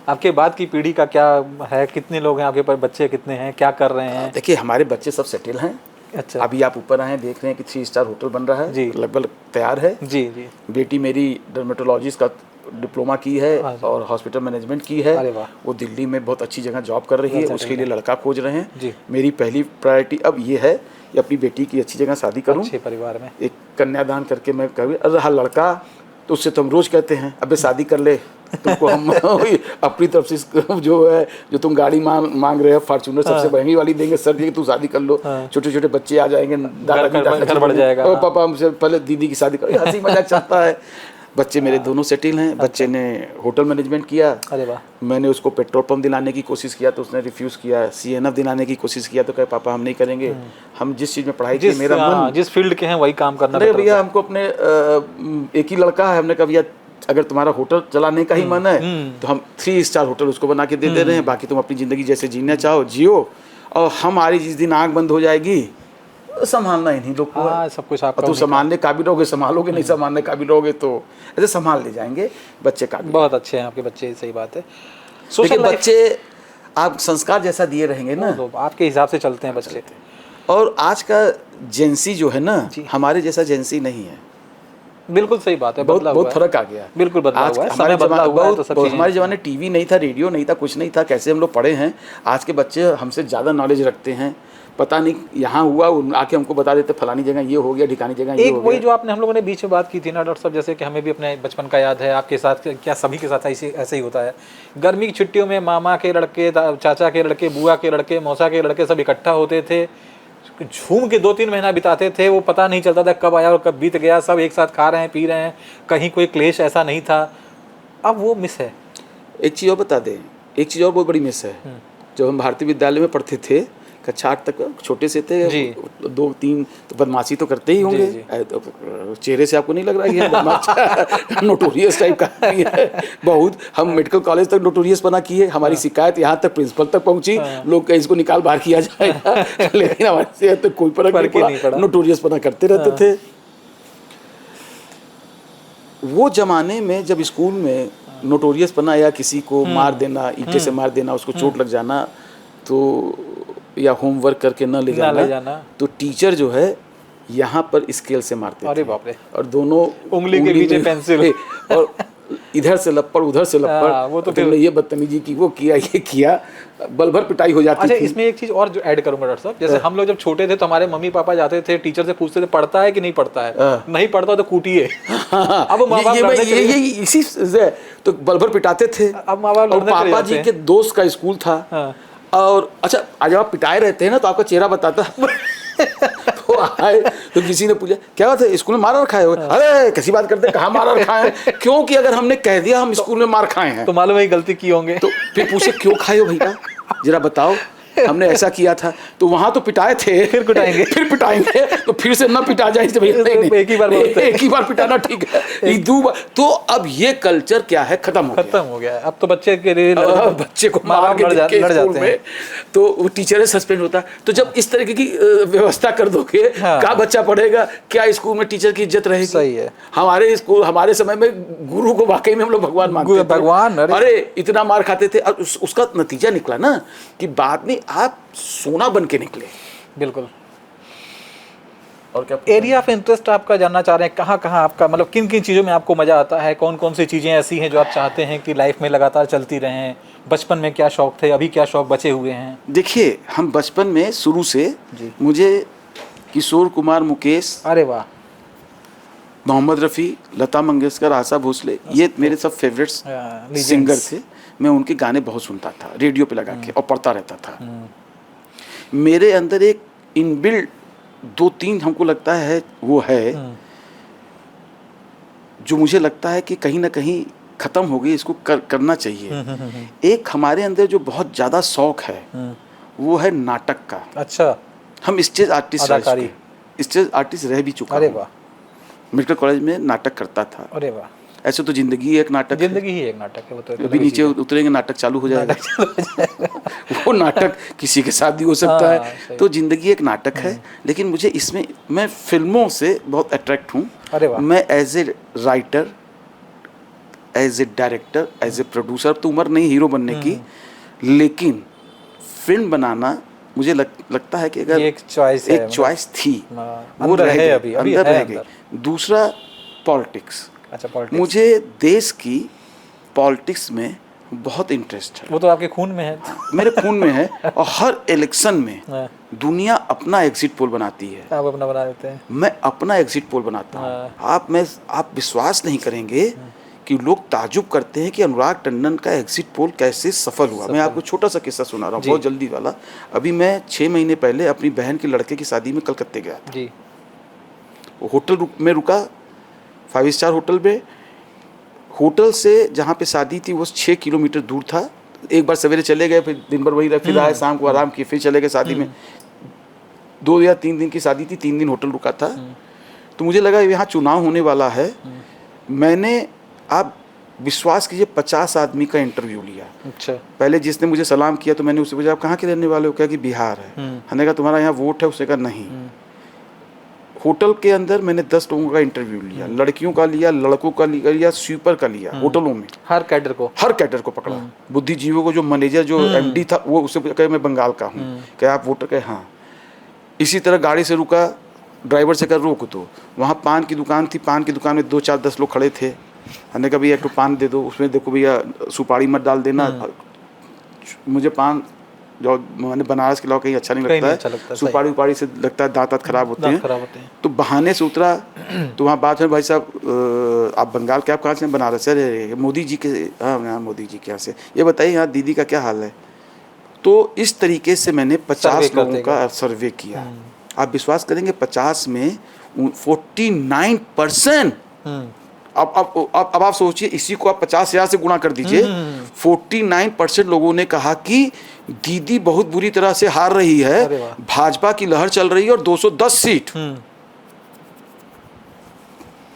आपके बाद की पीढ़ी का क्या है, कितने लोग हैं आपके पास, बच्चे कितने हैं, क्या कर रहे हैं? देखिए हमारे बच्चे सब सेटल हैं। अच्छा, अभी आप ऊपर आए देख रहे हैं कि 3 स्टार होटल बन रहा है जी, लगभग तैयार है जी जी। बेटी मेरी डर्मेटोलॉजिस्ट का डिप्लोमा की है हाँ जी। और हॉस्पिटल मैनेजमेंट की है। अरे वाह। वो दिल्ली में बहुत अच्छी जगह जॉब कर रही है, अच्छा, उसके लिए लड़का खोज रहे हैं। जी। मेरी पहली प्रायोरिटी अब ये है कि अपनी बेटी की अच्छी जगह शादी करूं, अच्छे परिवार में। एक कन्यादान करके मैं कभी रहा लड़का तो उससे तो हम रोज कहते हैं अबे शादी कर ले, तुमको हम अपनी तरफ से जो है, जो तुम गाड़ी मांग रहे हो फॉर्च्यूनर सबसे महंगी वाली देंगे सर जी, तू शादी कर लो। छोटे छोटे बच्चे आ जाएंगे, घर बढ़ जाएगा। पापा हमसे पहले दीदी की शादी करो, हंसी मजाक चलता है। बच्चे मेरे दोनों सेटिल हैं। बच्चे ने होटल मैनेजमेंट किया, अरे वाह। मैंने उसको पेट्रोल पंप दिलाने की कोशिश किया तो उसने रिफ्यूज़ किया। CNF दिलाने की कोशिश किया तो कहे पापा हम नहीं करेंगे, हम जिस चीज़ में पढ़ाई की मेरा मन, जिस फील्ड के हैं वही काम करना। अरे भैया हमको अपने एक ही लड़का है, हमने कहा भैया अगर तुम्हारा होटल चलाने का ही मन है तो हम 3 स्टार होटल उसको बना के दे दे रहे हैं, बाकी तुम अपनी ज़िंदगी जैसे जीना चाहो जियो, और हमारी जिस दिन आँख बंद हो जाएगी संभालना इन्हीं लोग को है। हाँ, सब कुछ आपका और तुम उन्हीं का। संभालने काबिल रहोगे संभालोगे, नहीं संभालने काबिल रहोगे तो ऐसे संभाल ले जाएंगे बच्चे काबिल। बहुत अच्छे हैं आपके बच्चे, सही बात है। लेकिन सोशल लाइफ बच्चे आप संस्कार जैसा दिए रहेंगे ना, तो आपके हिसाब से चलते हैं बच्चे। और आज का जेंसी जो है ना, जी। हमारे जैसा जेंसी नहीं है, बिल्कुल सही बात है। बहुत बदला हुआ बहुत है। फर्क आ गया। बिल्कुल बदला आज हुआ है, हमारे समय बदला हुआ है तो सब चीजें। हमारे जमाने टीवी नहीं था, रेडियो नहीं था, कुछ नहीं था, कैसे हम लोग पढ़े हैं। आज के बच्चे हमसे ज़्यादा नॉलेज रखते हैं, पता नहीं यहाँ हुआ आके हमको बता देते फलानी जगह ये हो गया, ठिकानी जगह ये एक हो वही गया। जो आपने हम लोगों ने बीच में बात की थी ना डॉक्टर साहब, जैसे कि हमें भी अपने बचपन का याद है, आपके साथ क्या सभी के साथ ऐसे ही होता है। गर्मी की छुट्टियों में मामा के लड़के, चाचा के लड़के, बुआ के लड़के, मौसा के लड़के सब इकट्ठा होते थे, झूम के 2-3 महीना बिताते थे। वो पता नहीं चलता था कब आया और कब बीत गया। सब एक साथ खा रहे हैं, पी रहे हैं, कहीं कोई क्लेश ऐसा नहीं था। अब वो मिस है। एक चीज़ और बता दें, एक चीज़ और बहुत बड़ी मिस है। जब हम भारतीय विद्यालय में पढ़ते थे, कक्षा 8 तक छोटे से थे, जी। 2-3 तो बदमाशी तो करते ही होंगे। जी। तो चेहरे से आपको नहीं लग रहा है कि हम बदमाश नोटोरियस टाइप का आदमी है। बहुत हम मेडिकल कॉलेज तक नोटोरियस बना किए, हमारी शिकायत यहाँ तक प्रिंसिपल तक पहुंची, लोग कहीं इसको निकाल बाहर किया जाएगा, लेकिन हमारे से तो कोई फर्क नहीं पड़ा, नोटोरियस बना करते रहते थे। वो जमाने में जब स्कूल में नोटोरियस बना या किसी को मार देना, ईंटे से मार देना, उसको चोट लग जाना, तो या होमवर्क करके न ले जाना, तो टीचर जो है यहाँ पर स्केल से मारते अरे थे। बाप रे। और दोनों उंगली के पीछे में- पेंसिल। और इधर से लपड़ उधर से लपड़, वो तो तुमने ये बदतमीजी की, वो किया, ये किया, बल भर पिटाई हो जाती अच्छा, थी। इसमें एक चीज और जो ऐड करूंगा डॉक्टर साहब, जैसे हम लोग जब छोटे थे तो हमारे मम्मी पापा जाते थे टीचर से पूछते थे पढ़ता है कि नहीं पढ़ता है, नहीं पढ़ता तो कूटिए। अब माँ बाप लड़ने चले ये इसी से तो बल भर पिटाते थे। अब माँ बाप और लड़ने चले पापा जाते जी हैं। के दोस्त का स्कूल था। हाँ। और अच्छा, आज जब आप पिटाए रहते हैं ना तो आपका चेहरा बताता तो आए तो किसी ने पूछा क्या बात है स्कूल में मार खाए हो? अरे कैसी बात करते हैं, कहाँ मार खाए हैं? क्योंकि अगर हमने कह दिया हम स्कूल में मार खाए हैं तो मालूम है गलती की होंगे। तो फिर पूछे क्यों खाए हो भैया, जरा बताओ, हमने ऐसा किया था। तो वहां तो पिटाए थे, फिर पिटाएंगे। फिर पिटाएंगे तो फिर से ना पिटा जाए तो भैया नहीं, एक ही बार बोलते हैं। एक ही बार पिटाना ठीक है, एक दो बार। तो अब ये कल्चर क्या है, खत्म हो गया। खत्म हो गया है। अब तो बच्चे के लिए बच्चे को माँ मार बाप के लड़ देखे जाते स्कूल हैं। में तो वो टीचर सस्पेंड होता है। तो जब इस तरीके की व्यवस्था कर दोगे, हाँ। क्या बच्चा पढ़ेगा, क्या स्कूल में टीचर की इज्जत रहेगी? सही है। हमारे स्कूल, हमारे समय में गुरु को वाकई में हम लोग भगवान मानते थे। भगवान, अरे इतना मार खाते थे। और उसका नतीजा निकला ना कि बाद में आप सोना बन के निकले। बिल्कुल। और क्या एरिया ऑफ इंटरेस्ट आपका जानना चाह रहे हैं, कहाँ कहाँ आपका मतलब किन किन चीज़ों में आपको मज़ा आता है, कौन कौन सी चीज़ें ऐसी हैं जो आप चाहते हैं कि लाइफ में लगातार चलती रहें? बचपन में क्या शौक थे, अभी क्या शौक बचे हुए हैं? देखिए, हम बचपन में शुरू से जी। मुझे किशोर कुमार, मुकेश, अरे वाह, मोहम्मद रफ़ी, लता मंगेशकर, आशा भोसले, ये मेरे सब फेवरेट्स legends। सिंगर थे। मैं उनके गाने बहुत सुनता था रेडियो पे लगा के और पढ़ता रहता था। मेरे अंदर एक इनबिल्ट 2-3 हमको लगता है वो है जो मुझे लगता है कि कहीं ना कहीं ख़त्म हो गई, इसको करना चाहिए। एक हमारे अंदर जो बहुत ज़्यादा शौक है वो है नाटक का। अच्छा, हम स्टेज आर्टिस्ट अदाकारी। स्टेज आर्टिस्ट रह भी चुका अरे हूँ। वाह, मेडिकल कॉलेज में नाटक करता था। अरे वाह, ऐसे तो जिंदगी एक नाटक है। जिंदगी ही एक नाटक है। वो तो अभी नीचे उतरेंगे नाटक चालू हो जाएगा। वो नाटक किसी के साथ भी हो सकता हाँ, है। सही। तो जिंदगी एक नाटक है, लेकिन मुझे इसमें, मैं फिल्मों से बहुत अट्रैक्ट हूँ। अरे वाह। मैं as a writer, as a director, as a producer, तो उम्र नहीं हीरो बनने की, लेकिन फिल्म बनाना मुझे लगता है कि अगर ये एक चॉइस है, एक चॉइस थी, हाँ, वो अंदर रह है, गई, अभी अंदर है रह गई। दूसरा पॉलिटिक्स, अच्छा, पॉलिटिक्स। मुझे देश की पॉलिटिक्स में बहुत इंटरेस्ट है, वो तो आपके खून में है। मेरे खून में है। और हर इलेक्शन में हाँ, दुनिया अपना एग्जिट पोल बनाती है, आप अपना बना देते हैं। मैं अपना एग्जिट पोल बनाता हूँ। आप विश्वास नहीं करेंगे कि लोग ताजुब करते हैं कि अनुराग टंडन का एग्जिट पोल कैसे सफल हुआ। मैं आपको छोटा सा किस्सा सुना रहा हूँ, बहुत जल्दी वाला। अभी मैं 6 महीने पहले अपनी बहन के लड़के की शादी में कलकत्ते गया था जी। होटल में रुका, 5 स्टार होटल में। होटल से जहाँ पे शादी थी वो 6 किलोमीटर दूर था। एक बार सवेरे चले गए, फिर दिन भर वहीं रहे, फिर आए, शाम को आराम किए, फिर चले गए शादी में। 2 या 3 दिन की शादी थी, 3 दिन होटल रुका था। तो मुझे लगा यहाँ चुनाव होने वाला है। मैंने, आप विश्वास कीजिए, 50 आदमी का इंटरव्यू लिया। अच्छा। पहले जिसने मुझे सलाम किया तो मैंने उससे पूछा आप कहाँ के रहने वाले हो? क्या कि बिहार है। हमने कहा तुम्हारा यहाँ वोट है? उसने कहा नहीं। होटल के अंदर मैंने 10 लोगों का इंटरव्यू लिया, लड़कियों का लिया, लड़कों का लिया, स्वीपर का लिया। होटलों में हर कैडर को पकड़ा। बुद्धिजीवियों को, जो मैनेजर, जो एमडी था, वो उससे कहे मैं बंगाल का हूँ, क्या आप वोटर? कहे हाँ। इसी तरह गाड़ी से रुका, ड्राइवर से कर रोक दो। वहाँ पान की दुकान थी, पान की दुकान में 2, 4, 10 लोग खड़े थे। हमने कहा भैया एक तो पान दे दो, उसमें देखो भैया सुपारी मत डाल देना। मुझे पान जो मैंने बनारस के अलावा कहीं अच्छा नहीं लगता है। सुपारी उपारी से लगता है दांत खराब होते हैं। तो बहाने से उतरा तो वहाँ बात है, भाई साहब आप बंगाल के, आप कहाँ से? बनारस। अरे मोदी जी के, हाँ मोदी जी के यहाँ से। ये बताइए यहाँ दीदी का क्या हाल है? तो इस तरीके से मैंने 50 लोगों का सर्वे किया। आप विश्वास करेंगे 50 में 49%। अब आप सोचिए, इसी को आप 50,000 से गुणा कर दीजिए। 49% लोगों ने कहा कि दीदी बहुत बुरी तरह से हार रही है, भाजपा की लहर चल रही है और 210 सीट।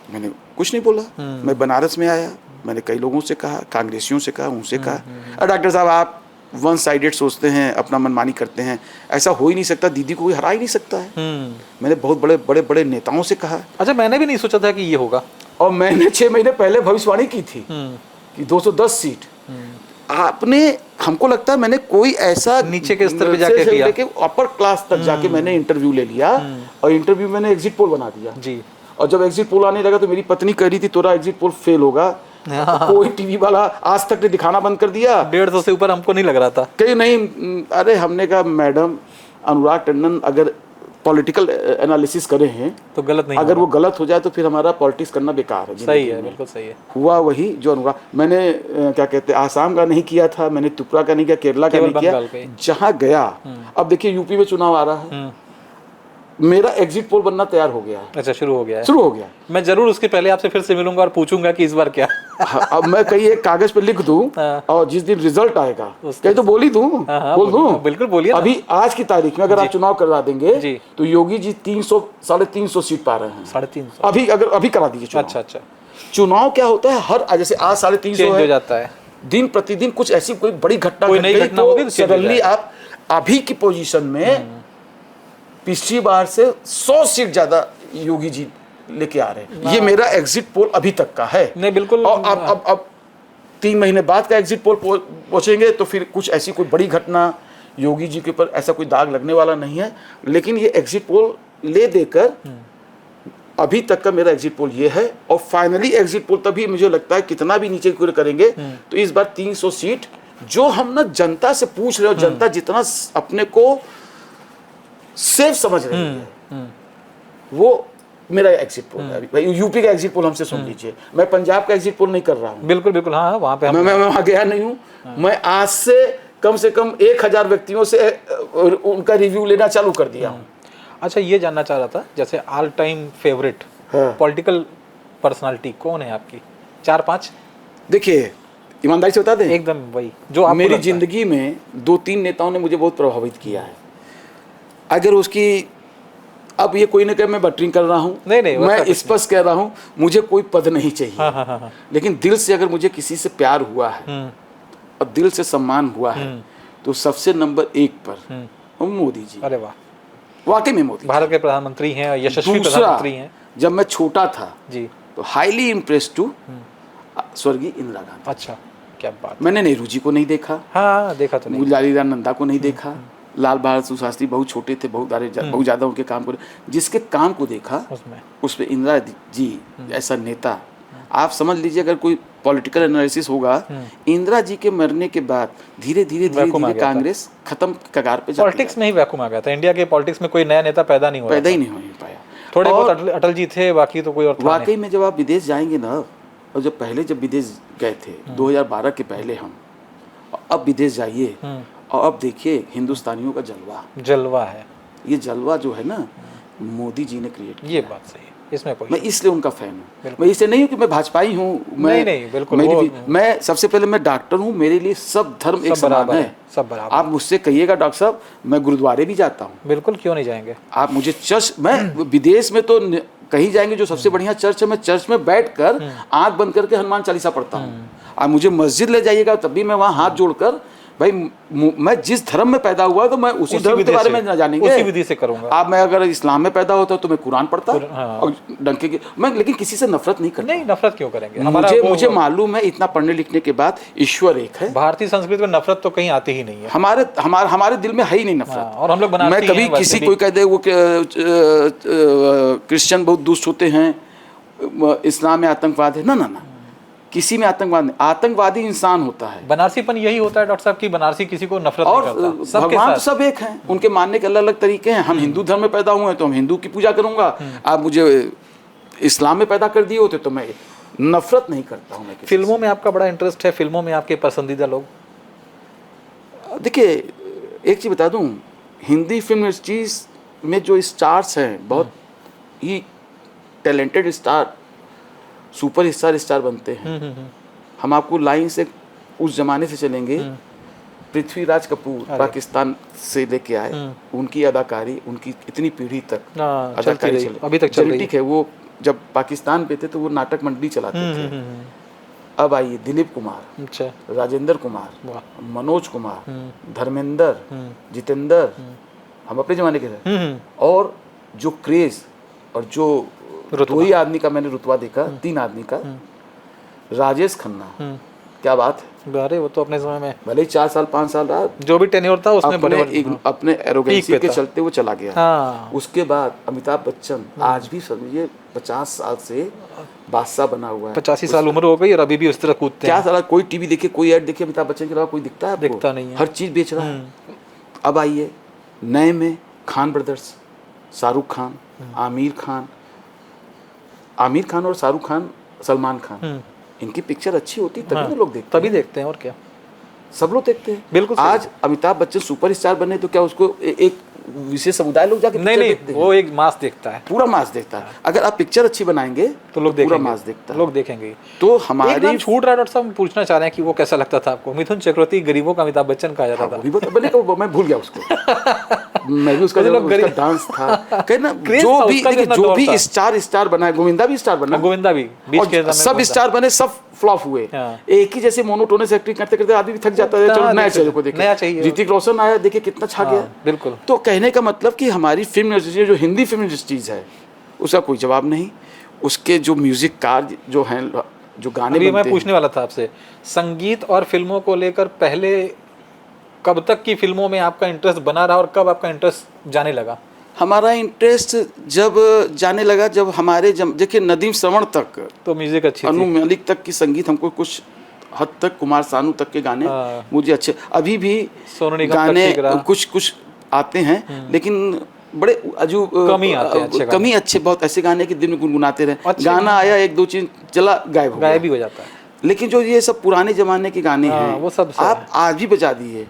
मैंने कुछ नहीं बोला। मैं बनारस में आया, मैंने कई लोगों से कहा, कांग्रेसियों से कहा, उनसे कहा, डॉक्टर साहब आप वन साइडेड सोचते हैं, अपना मनमानी करते हैं, ऐसा हो ही नहीं सकता, दीदी को कोई हरा ही नहीं सकता है। मैंने बहुत बड़े बड़े नेताओं से कहा। अच्छा, मैंने भी नहीं सोचा था कि ये होगा। और मैंने 6 महीने पहले भविष्यवाणी की थी कि 210 सीट। आपने, हमको लगता है मैंने कोई ऐसा नीचे के स्तर पे जाके किया, लेके अपर क्लास तक जाके मैंने इंटरव्यू ले लिया। और इंटरव्यू मैंने एग्जिट पोल बना दिया जी। और जब एग्जिट पोल आने लगा तो मेरी पत्नी कह रही थी तोरा एग्जिट पोल फेल होगा। कोई टीवी वाला आज तक ने दिखाना बंद कर दिया। 150 से ऊपर हमको नहीं लग रहा था कहीं नहीं। अरे हमने कहा मैडम, अनुराग टंडन अगर पॉलिटिकल एनालिसिस करे हैं तो गलत नहीं, अगर वो गलत हो जाए तो फिर हमारा पॉलिटिक्स करना बेकार है। सही है, बिल्कुल सही है। हुआ वही जो अनुराग, मैंने क्या कहते हैं, आसाम का नहीं किया था, मैंने त्रिपुरा का नहीं किया, केरला का नहीं किया, जहाँ गया। अब देखिए यूपी में चुनाव आ रहा है, मेरा एग्जिट पोल बनना तैयार हो गया है। अच्छा, शुरू हो गया है। शुरू हो गया। मैं जरूर उसके पहले आपसे फिर से मिलूंगा और पूछूंगा कि इस बार क्या। अब मैं कहीं एक कागज पे लिख दूं और जिस दिन रिजल्ट आएगा कहीं तो बोल ही दूं, बोल दूं। बिल्कुल बोलिए। अभी आज की तारीख में अगर आप चुनाव करवा देंगे तो योगी जी 300 350 सीट पा रहे हैं। 350 अभी करा दीजिए चुनाव। अच्छा। चुनाव क्या होता है, हर जैसे आज 350 हो जाता है, दिन प्रतिदिन कुछ ऐसी कोई बड़ी घटना, कोई नई घटना होगी तो सडनली आप अभी की पोजीशन में पिछली बार से 100 सीट ज्यादा योगी जी लेके आ रहे हैं। ये मेरा एग्जिट पोल अभी तक का है। नहीं, बिल्कुल। और अब 3 महीने बाद का एग्जिट पोल पहुंचेंगे तो फिर कुछ ऐसी कोई बड़ी घटना योगी जी के ऊपर ऐसा कोई दाग लगने वाला नहीं है। लेकिन ये एग्जिट पोल ले देकर अभी तक का मेरा एग्जिट पोल ये है। और फाइनली एग्जिट पोल तभी मुझे लगता है कितना भी नीचे करेंगे तो इस बार 300 सीट जो हम ना जनता से पूछ रहे हो, जनता जितना अपने को सेफ समझ रही है, वो मेरा एग्जिट पोल है। भाई यूपी का एग्जिट पोल हमसे सुन लीजिए, मैं पंजाब का एग्जिट पोल नहीं कर रहा हूँ। बिल्कुल। हाँ, वहाँ पे मैं वहाँ गया नहीं हूँ। मैं आज से कम 1000 व्यक्तियों से उनका रिव्यू लेना चालू कर दिया हूँ। अच्छा, ये जानना चाह रहा था, जैसे all time favourite political personality कौन है आपकी? 4-5? देखिए, ईमानदारी से बता दें, एकदम वही जो मेरी जिंदगी में 2-3 नेताओं ने मुझे बहुत प्रभावित किया है। अगर उसकी, अब ये कोई न कहे मैं बटरिंग कर रहा हूँ, नहीं, मैं स्पष्ट कह रहा हूँ, मुझे कोई पद नहीं चाहिए। हाँ। लेकिन दिल से अगर मुझे किसी से प्यार हुआ है और दिल से सम्मान हुआ है तो सबसे नंबर 1 पर मोदी जी। अरे वाह, वाकई में मोदी भारत के प्रधानमंत्री हैं, यशस्वी प्रधानमंत्री हैं। जब मैं छोटा था जी तो हाईली इम्प्रेस्ड टू स्वर्गीय इंदिरा गांधी। अच्छा, क्या बात। मैंने नेहरू जी को नहीं देखा। हाँ, देखा तो नहीं। लालीलाल नंदा को नहीं देखा। लाल बहादुर शास्त्री बहुत छोटे थे, बहुत ज़्यादा उनके काम को, जिसके काम को देखा उसमें इंदिरा जी ऐसा नेता आप समझ लीजिए अगर कोई पॉलिटिकल एनालिसिस होगा, इंदिरा जी के मरने के बाद धीरे धीरे धीरे वैक्यूम आ धीरे गया था। कांग्रेस खत्म कगार पे जाती पॉलिटिक्स में ही वैक्यूम आ गया था, इंडिया के पॉलिटिक्स में कोई नया नेता पैदा नहीं हो रहा पैदा था। ही नहीं हो पाया। थोड़े और बहुत अटल जी थे, बाकी तो कोई और था नहीं। वाकई में जब आप विदेश जाएंगे ना, और जब पहले जब विदेश गए थे 2012 के पहले हम, अब विदेश जाइए और अब देखिए हिंदुस्तानियों का जलवा है, ये जलवा जो है ना मोदी जी ने क्रिएट किया। ये बात सही है, इसमें कोई मैं इसलिए उनका फैन हूँ। मैं इसलिए नहीं हूँ कि मैं भाजपाई हूँ, नहीं, बिल्कुल मैं सबसे पहले मैं डॉक्टर हूँ, मेरे लिए सब धर्म एक समान है, सब बराबर। आप मुझसे कहिएगा डॉक्टर साहब, मैं गुरुद्वारे भी जाता हूँ। बिल्कुल, क्यों नहीं जाएंगे। आप मुझे चर्च, मैं विदेश में तो कहीं जाएंगे जो सबसे बढ़िया चर्च है, मैं चर्च में बैठकर आंख बंद करके हनुमान चालीसा पढ़ता हूँ। आप मुझे मस्जिद ले जाइएगा तब भी मैं वहाँ हाथ जोड़कर, भाई मैं जिस धर्म में पैदा हुआ तो मैं उसी धर्म के बारे में ना जानेंगे, उसी विधि से करूंगा। आप, मैं अगर इस्लाम में पैदा होता तो मैं कुरान पढ़ता हाँ। और डंके की, मैं लेकिन किसी से नफरत नहीं करता। नहीं, नफरत क्यों करेंगे। मुझे मालूम है इतना पढ़ने लिखने के बाद ईश्वर एक है। भारतीय संस्कृति में नफरत तो कहीं आती ही नहीं है, हमारे दिल में है ही नहीं नफरत। और हम लोग बनाते मैं कभी किसी कोई कह दे वो क्रिश्चियन बहुत दुष्ट होते हैं, इस्लाम में आतंकवाद है, ना ना ना, किसी में आतंकवाद नहीं, आतंकवादी इंसान होता है। बनारसीपन यही होता है डॉक्टर साहब की, बनारसी किसी को नफरत और नहीं करता, सबके भगवान तो साथ। सब एक हैं, उनके मानने के अलग अलग तरीके हैं। हम हिंदू धर्म में पैदा हुए हैं तो हम हिंदू की पूजा करूंगा, आप मुझे इस्लाम में पैदा कर दिए होते तो मैं नफरत नहीं करता हूँ। मैं फिल्मों में आपका बड़ा इंटरेस्ट है, फिल्मों में आपके पसंदीदा लोग? देखिए एक चीज़ बता दूं, हिंदी फिल्म इंडस्ट्रीज में जो स्टार्स हैं, बहुत ही टैलेंटेड स्टार, सुपर स्टार बनते हैं। हम आपको लाइन से उस जमाने से चलेंगे, पृथ्वीराज कपूर पाकिस्तान से लेके आए, उनकी अदाकारी, उनकी इतनी पीढ़ी तक अदाकारी चली, अभी तक चल रही ठीक है। वो जब पाकिस्तान पे थे तो वो नाटक मंडली चलाते थे। अब आइए दिलीप कुमार, अच्छा, राजेंद्र कुमार, मनोज कुमार, धर्मेंद्र, जितेंद्र, हम अपने जमाने के थे। और जो क्रेज और जो दो ही आदमी का मैंने रुतबा देखा, 3 आदमी का, राजेश खन्ना, क्या बात है। अरे वो तो अपने समय में भले ही 4 साल 5 साल रहा, जो भी टेन्योर था उसमें अपने एरोगेंसी के चलते वो चला गया। हाँ। उसके बाद अमिताभ बच्चन आज भी समझिए 50 साल से बादशाह बना हुआ है। 85 साल उम्र हो गई और अभी भी उस तरह कूदते हैं। क्या साला, कोई टीवी देखिए, कोई ऐड देखिए, अमिताभ बच्चन के अलावा कोई दिखता है आपको? दिखता नहीं है। हर चीज बेच रहा है। अब आइए नए में खान ब्रदर्स, शाहरुख खान, आमिर खान और शाहरुख खान, सलमान खान, इनकी पिक्चर अच्छी होती तभी तो लोग देखते हैं। तभी देखते हैं, और क्या, सब लोग देखते हैं। बिल्कुल। आज अमिताभ बच्चन सुपरस्टार बने तो क्या उसको एक विशेष समुदाय लोग जाके नहीं देखते वो एक मास देखता है, पूरा मास देखता है। अगर आप पिक्चर अच्छी बनाएंगे तो लोग पूरा देखेंगे, मास देखता है, लोग देखेंगे। तो एक हमारी नाम छूट रहा है डॉक्टर साहब, हम पूछना चाह रहे हैं कि वो कैसा लगता था आपको? मिथुन चक्रवर्ती गरीबों का अमिताभ बच्चन कहा जाता था। बने को मैं भूल गया उसको। मैं भी उसका डांस था कहना, जो भी स्टार बना है, गोविंदा भी स्टार बना, गोविंदा भी बीच के सब स्टार बने, सब फ्लॉप हुए। एक ही जैसे मोनोटोनस एक्टिंग करते करते आदमी भी थक जाता है, चलो नया चीजों को देखें। नया चाहिए। ऋतिक रोशन आया, देखिए कितना छा गया। बिल्कुल। तो कहने का मतलब कि हमारी फिल्म इंडस्ट्री, जो हिंदी फिल्म इंडस्ट्रीज है, उसका कोई जवाब नहीं। उसके जो म्यूजिक कार जो हैं, जो गाने बनते हैं, मैं पूछने वाला था आपसे, संगीत और फिल्मों को लेकर पहले कब तक की फिल्मों में आपका इंटरेस्ट बना रहा और कब आपका इंटरेस्ट जाने लगा? हमारा इंटरेस्ट जब जाने लगा, जब हमारे देखिए नदीम श्रवण तक तो म्यूजिक अच्छी अनु मलिक तक की संगीत, हमको कुछ हद तक कुमार सानू तक के गाने मुझे अच्छे, अभी भी गाने कुछ आते हैं, लेकिन बड़े अजूब कमी अच्छे बहुत ऐसे गाने के दिन में गुनगुनाते रहे। गाना आया, 1-2 चीज चला, गायब भी हो जाता है। लेकिन जो ये सब पुराने जमाने के गाने हैं, वो सब आप आज भी बजा दिए,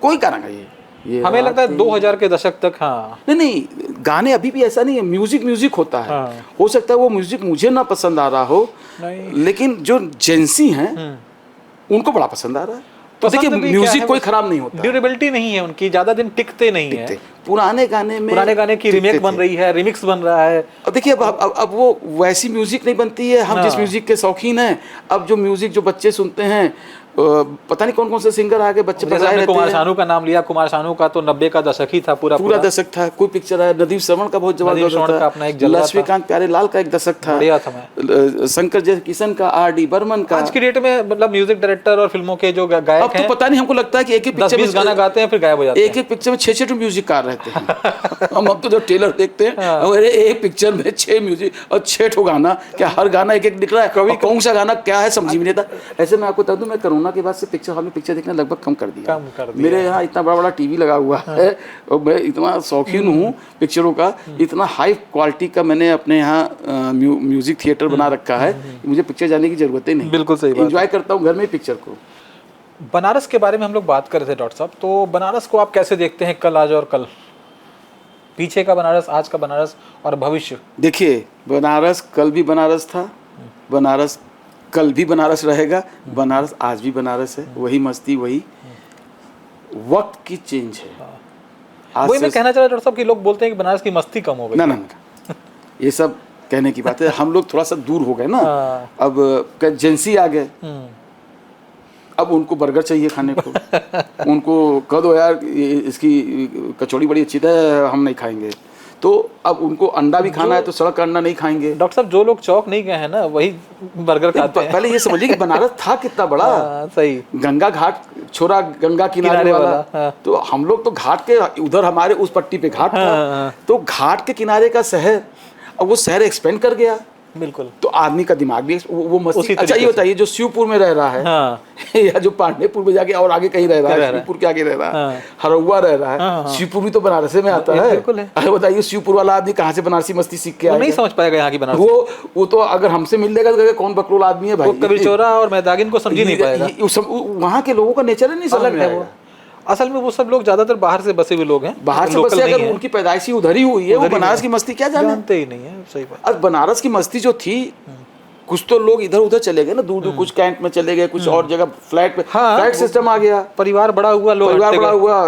कोई गाना गाइए, ये हमें लगता है 2000 के दशक तक। हाँ, नहीं गाने अभी भी ऐसा नहीं है, म्यूजिक होता है। हो सकता है वो म्यूजिक मुझे ना पसंद आ रहा हो, लेकिन जो जेंसी हैं उनको बड़ा पसंद आ रहा है। तो देखिए म्यूजिक कोई खराब नहीं होता, ड्यूरेबिलिटी नहीं है उनकी, ज्यादा दिन टिकते नहीं है। पुराने गाने की रीमेक बन रही है, रिमिक्स बन रहा है। और देखिए अब वो वैसी म्यूजिक नहीं बनती है। हम जिस म्यूजिक के शौकीन हैं, अब जो म्यूजिक जो बच्चे सुनते हैं, पता नहीं कौन कौन से सिंगर आ गए, बच्चे जैसे बजाए आपने रहते कुमार हैं। शानू का नाम लिया, कुमार शानू का तो 90 का दशक ही था पूरा पूरा दशक था। कोई पिक्चर आया, नदीम श्रवण का बहुत नदीम जबरदस्त श्रवण का अपना एक जलवा था। लक्ष्मीकांत प्यारेलाल का एक दशक था, बढ़िया था। शंकर जयकिशन का, R.D. बर्मन का। आज की डेट में मतलब म्यूजिक डायरेक्टर और फिल्मों के जो गायक अब तो हैं पता नहीं, हमको लगता है कि एक ही पिक्चर 10-20 गाना गाते हैं फिर गायब हो जाते हैं। एक पिक्चर में 6 म्यूजिककार रहते हैं। हम अब तो जो ट्रेलर देखते हैं, अरे एक पिक्चर में 6 म्यूजिक और 6 ठो गाना, क्या हर गाना एक दिख रहा है, कभी कौन सा गाना क्या है समझ में नहीं आता। ऐसे मैं आपको बता दूं, मैं कोरोना के बाद से पिक्चर हॉल में पिक्चर देखना लगभग कम कर दिया। मेरे यहाँ इतना बड़ा बड़ा टीवी लगा हुआ है और मैं इतना शौकीन हूँ पिक्चरों का, इतना हाई क्वालिटी का मैंने अपने यहाँ म्यूजिक थिएटर बना रखा है, मुझे पिक्चर जाने की जरूरत ही नहीं। बिल्कुल सही बात। एंजॉय करता हूँ घर में पिक्चर को। बनारस के बारे में हम लोग बात कर रहे थे डॉक्टर साहब, तो बनारस को आप कैसे देखते हैं, कल, आज और कल, पीछे का बनारस, आज का बनारस और भविष्य? देखिए, बनारस कल भी बनारस था, बनारस कल भी बनारस रहेगा, बनारस आज भी बनारस है, वही मस्ती, वही वक्त की चेंज है। आज वही मैं से कहना चाह रहा डॉक्टर साहब कि लोग बोलते हैं कि बनारस की मस्ती कम हो गई। ना ना ना, ये सब कहने की बात है। हम लोग थोड़ा सा दूर हो गए ना, अब एजेंसी आ गए, अब उनको बर्गर चाहिए खाने को, उनको कह दो यार इसकी कचौड़ी बड़ी अच्छी है, हम नहीं खाएंगे। तो अब उनको अंडा भी खाना है तो सड़क का अंडा नहीं खाएंगे। डॉक्टर साहब, जो लोग चौक नहीं गए हैं ना वही बर्गर खाते हैं। पहले ये समझिए कि बनारस था कितना बड़ा। सही। गंगा घाट छोरा, गंगा किनारे वाला, हाँ। तो हम लोग तो घाट के उधर, हमारे उस पट्टी पे घाट था, तो घाट के किनारे का शहर, अब वो शहर एक्सपेंड कर गया, बिल्कुल। तो आदमी का दिमाग भी वो मस्ती। उसी अच्छा ये बताइए, जो शिवपुर में रह रहा है, हाँ। या जो पांडेपुर में जाके और आगे कहीं रह रहा है, शिवपुर के आगे रह रहा है, हरौआ रह रहा है, शिवपुर भी तो बनारस में आता है। बिल्कुल है। अरे बताइए, शिवपुर वाला आदमी कहाँ से बनारसी मस्ती सीख के वो आएगा? नहीं समझ पाएगा यहाँ की बनारस। वो तो अगर हमसे मिल लेगा तो कहेगा कौन बकरोल आदमी है भाई, वो कबीर चौरा और मैदागिन को समझ ही नहीं पाएगा। वहाँ के लोगों का नेचर ही नहीं समझ में आएगा। असल में वो सब लोग ज्यादातर बाहर से बसे हुए लोग हैं, बाहर से लोकल बसे, नहीं अगर हैं। उनकी पैदाइशी उधर ही हुई है, वो बनारस की मस्ती क्या जानते ही नहीं है। सही बात। अब बनारस की मस्ती जो थी, कुछ तो लोग इधर उधर चले गए ना, दूर दूर, कुछ कैंट में चले गए, कुछ और जगह फ्लैट पे, फ्लैट सिस्टम आ गया, परिवार बड़ा हुआ, लोग परिवार बड़ा हुआ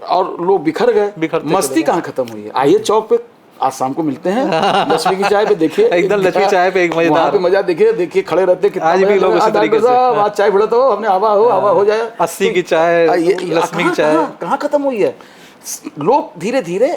और लोग बिखर गए। मस्ती कहाँ खत्म हुई है? आइए चौक पे, आज शाम को मिलते हैं, लक्ष्मी की चाय पे, देखिए एकदम लक्ष्मी चाय पे एक मजेदार, वहाँ पे मजा देखिए खड़े रहते कितना। आज भी लोग उसी तरीके से, आज चाय भिड़ा तो हमने हवा हो जाए, 80 की चाय, लक्ष्मी की चाय कहाँ खत्म हुई है? लोग धीरे धीरे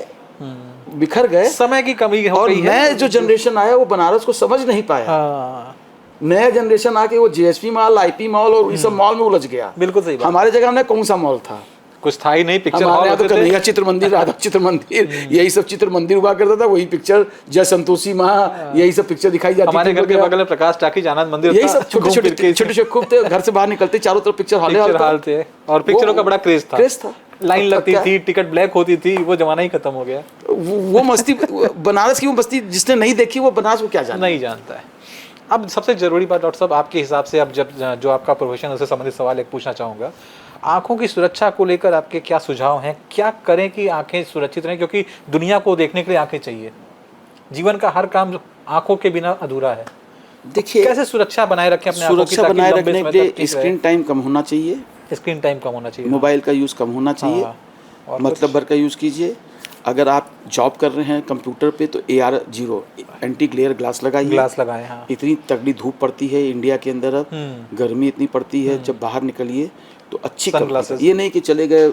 बिखर गए, समय की कमी हो और गई है। नया जो जनरेशन आया वो बनारस को समझ नहीं पाया। नया जनरेशन आके वो JSP मॉल, IP मॉल और इस सब मॉल में उलझ गया। बिल्कुल सही बात। हमारे जगह में कौन सा मॉल था? कुछ था ही नहीं। पिक्चर हमारे हॉल यहाँ तो होते थे। कन्हैया चित्र मंदिर, राधा चित्र मंदिर, यही सब चित्र मंदिर हुआ करता था, वही पिक्चर, जय संतोषी माँ, यही सब पिक्चर दिखाई जाती थी। हमारे घर के बगल में प्रकाश टाकीज आनंद मंदिर यही था। सब छोटे खूब थे, घर से बाहर निकलते चारों तरफ पिक्चर हॉल थे, और पिक्चरों का बड़ा क्रेज था। लाइन लगती थी, टिकट ब्लैक होती थी, वो जमाना ही खत्म हो गया। वो मस्ती, बनारस की वो मस्ती जिसने नहीं देखी वो बनारस को क्या जाने, नहीं जानता है। अब सबसे जरूरी बात डॉक्टर साहब, आपके हिसाब से, अब जब जो आपका प्रोफेशन है उससे संबंधित सवाल एक पूछना चाहूँगा, आँखों की सुरक्षा को लेकर आपके क्या सुझाव हैं? क्या करें कि आँखें सुरक्षित रहें, क्योंकि दुनिया को देखने के लिए आँखें चाहिए, जीवन का हर काम आँखों के बिना अधूरा है। देखिए, कैसे सुरक्षा बनाए रखें अपने आँखों की, सुरक्षा बनाए ताकि लंबे रखने समय के तक लिए स्क्रीन टाइम कम होना चाहिए, स्क्रीन टाइम कम होना चाहिए, मोबाइल का यूज़ कम होना चाहिए, और मतलब भर का यूज़ कीजिए। अगर आप जॉब कर रहे हैं कंप्यूटर पे तो AR0 एंटी ग्लेयर ग्लास लगाइए। ग्लास लगाएं। हाँ। इतनी तगड़ी धूप पड़ती है इंडिया के अंदर, अब गर्मी इतनी पड़ती है, जब बाहर निकलिए तो अच्छी कंपनी, ये नहीं कि चले गए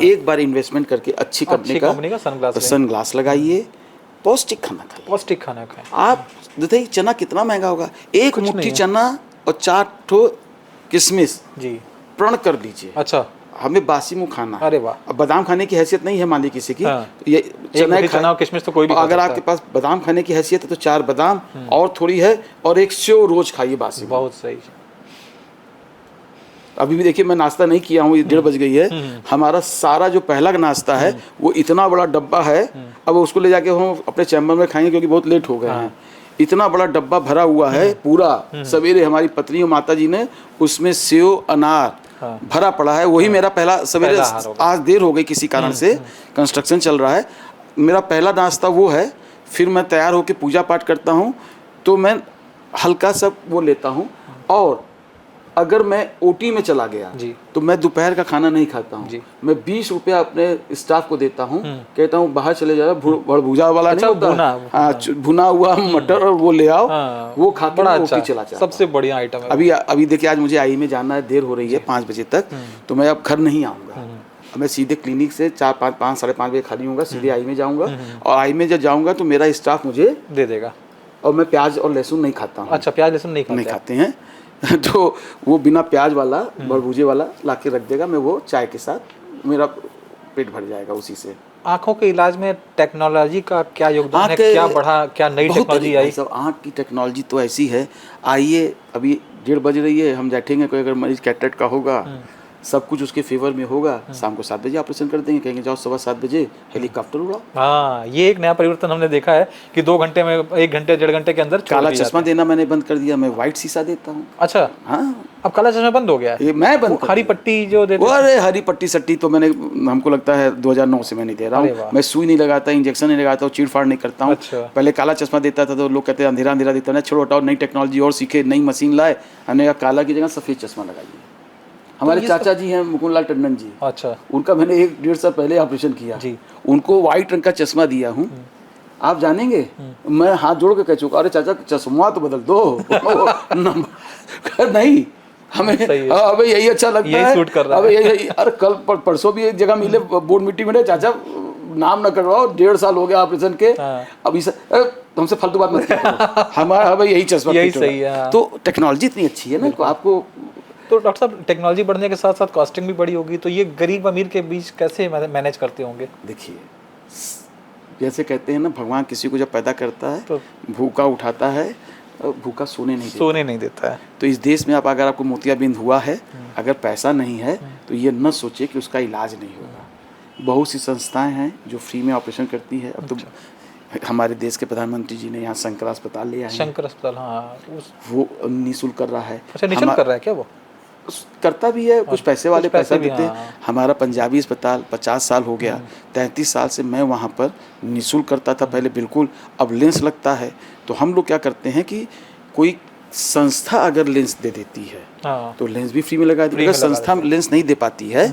एक बार इन्वेस्टमेंट करके अच्छी कंपनी का सनग्लास लगाइए। पौष्टिक खाना खाइए, पौष्टिक खाना खाएं। आप देखिए चना कितना महंगा होगा, एक मुट्ठी चना और 4 ठो किशमिश जी प्रण कर दीजिए। अच्छा, हमें बासी मुँह खाना। अरे वाह। अब बादाम खाने की हैसियत नहीं है मान ली किसी की, ये चना और किशमिश तो कोई भी, अगर आपके पास बादाम खाने की हैसियत है तो 4 बादाम और थोड़ी है, और एक सेव रोज खाइए बासी। बहुत सही। अभी भी देखिए मैं नाश्ता नहीं किया हूँ, 1:30 बज गई है, हमारा सारा जो पहला नाश्ता है वो इतना बड़ा डब्बा है, अब उसको ले जाके हम अपने चैम्बर में खाएंगे क्योंकि बहुत लेट हो गए हैं। इतना बड़ा डब्बा भरा हुआ है पूरा, सवेरे हमारी पत्नी और माता जी ने उसमें सेव अनार भरा पड़ा है, वही मेरा पहला सवेरे। आज देर हो गई किसी कारण से, कंस्ट्रक्शन चल रहा है, मेरा पहला नाश्ता वो है। फिर मैं तैयार होकर पूजा पाठ करता हूँ, तो मैं हल्का सा वो लेता हूँ, और अगर मैं ओटी में चला गया जी। तो मैं दोपहर का खाना नहीं खाता हूँ। जी। मैं 20 रुपया अपने स्टाफ को देता हूँ, कहता हूँ बाहर चले जाओ, भुजा वाला अच्छा, नहीं होता, भुना। हाँ, भुना हुआ मटर और वो ले आओ, हाँ, वो खा के बड़ा मैं अच्छा ओटी चला जाता हूँ। सबसे बढ़िया आइटम है। अभी देखिए, आज मुझे आई में जाना है, देर हो रही है 5 बजे तक, तो मैं अब घर नहीं आऊँगा। अब मैं सीधे क्लिनिक से 4-5 साढ़े 5 बजे खाली होऊंगा, सीधे आई में जाऊँगा, और आई में जब जाऊँगा तो मेरा स्टाफ मुझे दे देगा। और मैं प्याज और लहसुन नहीं खाता हूँ। अच्छा, प्याज लहसुन नहीं खाते हैं तो वो बिना प्याज वाला बड़भुजे वाला ला के रख देगा, मैं वो चाय के साथ मेरा पेट भर जाएगा उसी से। आंखों के इलाज में टेक्नोलॉजी का क्या योगदान है, क्या बढ़ा, क्या नई टेक्नोलॉजी आई? सब आँख की टेक्नोलॉजी तो ऐसी है, आइए अभी 1:30 बज रही है, हम बैठेंगे, कोई अगर मरीज कैटरेक्ट का होगा, सब कुछ उसके फेवर में होगा, शाम को 7 बजे ऑपरेशन कर देंगे, कहेंगे जाओ 7:15 बजे हेलीकॉप्टर उड़ाओ। हाँ, ये एक नया परिवर्तन हमने देखा है कि 2 घंटे में, 1 घंटे 1.5 घंटे के अंदर काला चश्मा देना मैंने बंद कर दिया, मैं व्हाइट शीशा देता हूँ। अच्छा, हाँ, अब काला चश्मा बंद हो गया है? ये मैं बंद हरी पट्टी जो देते हैं, अरे हरी पट्टी सट्टी तो मैंने, हमको लगता है 2009 से मैं नहीं दे रहा हूँ। मैं सुई नहीं लगाता, इंजेक्शन नहीं लगाता हूँ, चीड़-फाड़ नहीं करता हूँ। अच्छा। पहले काला चश्मा देता था तो लोग कहते हैं अंधेरा अंधेरा देता है, छोड़ो हटाओ, नई टेक्नोलॉजी और सीखे, नई मशीन लाए, हमने कहा काला की जगह सफ़ेद चश्मा लगाइए। हमारे चाचा जी हैं मुकुंद लाल टंडन जी, अच्छा, उनका मैंने 1-1.5 साल पहले ऑपरेशन किया जी। उनको व्हाइट रंग का चश्मा दिया हूँ, आप जानेंगे, मैं हाथ जोड़ के कह चुका, अरे चाचा चश्मा तो बदल दो नहीं, हमें अबे यही अच्छा लगता है, सूट कर रहा अबे यही। अरे कल परसों भी एक जगह मिले, बोर्ड मीटिंग में, चाचा नाम न करवाओ, 1.5 साल हो गया ऑपरेशन के, अभी हमसे फालतू बात मत करो, हमारा भाई यही चश्मा, यही सही है। तो टेक्नोलॉजी इतनी अच्छी है ना आपको। तो डॉक्टर साहब, टेक्नोलॉजी बढ़ने के साथ साथ कॉस्टिंग भी बड़ी होगी, तो ये गरीब अमीर के बीच कैसे मैनेज करते होंगे? देखिए, जैसे कहते हैं ना, भगवान किसी को जब पैदा करता है तो भूखा उठाता है, भूखा सोने नहीं देता है। तो इस देश में अगर आपको मोतियाबिंद हुआ है, अगर पैसा नहीं है तो ये न सोचे कि उसका इलाज नहीं होगा। बहुत सी संस्थाएं हैं जो फ्री में ऑपरेशन करती है। अब तो हमारे देश के प्रधानमंत्री जी ने यहाँ शंकर अस्पताल ले आए, शंकर अस्पताल, हाँ, वो निःशुल्क कर रहा है। अच्छा, निःशुल्क कर रहा है क्या? वो करता भी है, कुछ पैसे वाले पैसा देते हैं। हाँ। हमारा पंजाबी अस्पताल 50 साल हो गया, 33 साल से मैं वहाँ पर निःशुल्क करता था पहले, बिल्कुल। अब लेंस लगता है तो हम लोग क्या करते हैं कि कोई संस्था अगर लेंस दे देती है तो लेंस भी फ्री में लगा देती है। अगर संस्था लेंस नहीं दे पाती है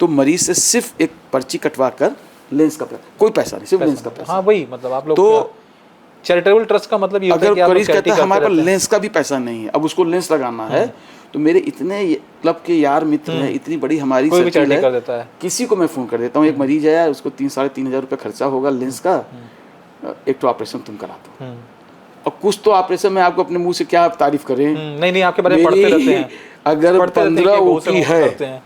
तो मरीज से सिर्फ एक पर्ची कटवा कर लेंस का पैसा, कोई पैसा नहीं, सिर्फ लेंस का पैसा। हाँ, वही मतलब आप लोग तो चैरिटेबल ट्रस्ट का मतलब ये होता है कि अगर मरीज कहता है हमारे पास लेंस का भी पैसा नहीं है, अब उसको लेंस लगाना है, तो मेरे इतने क्लब के यार मित्र हैं, इतनी बड़ी हमारी सर्किल है, कर देता है। किसी को मैं फ़ोन कर देता हूँ, एक मरीज है यार, उसको 3-3.5 हज़ार रुपये खर्चा होगा लेंस का, एक तो ऑपरेशन तुम करा दो। और कुछ तो ऑपरेशन में आपको अपने मुंह से क्या तारीफ करें, नहीं, आपके बारे में पढ़ते रहते हैं। अगर 15 ओटी है,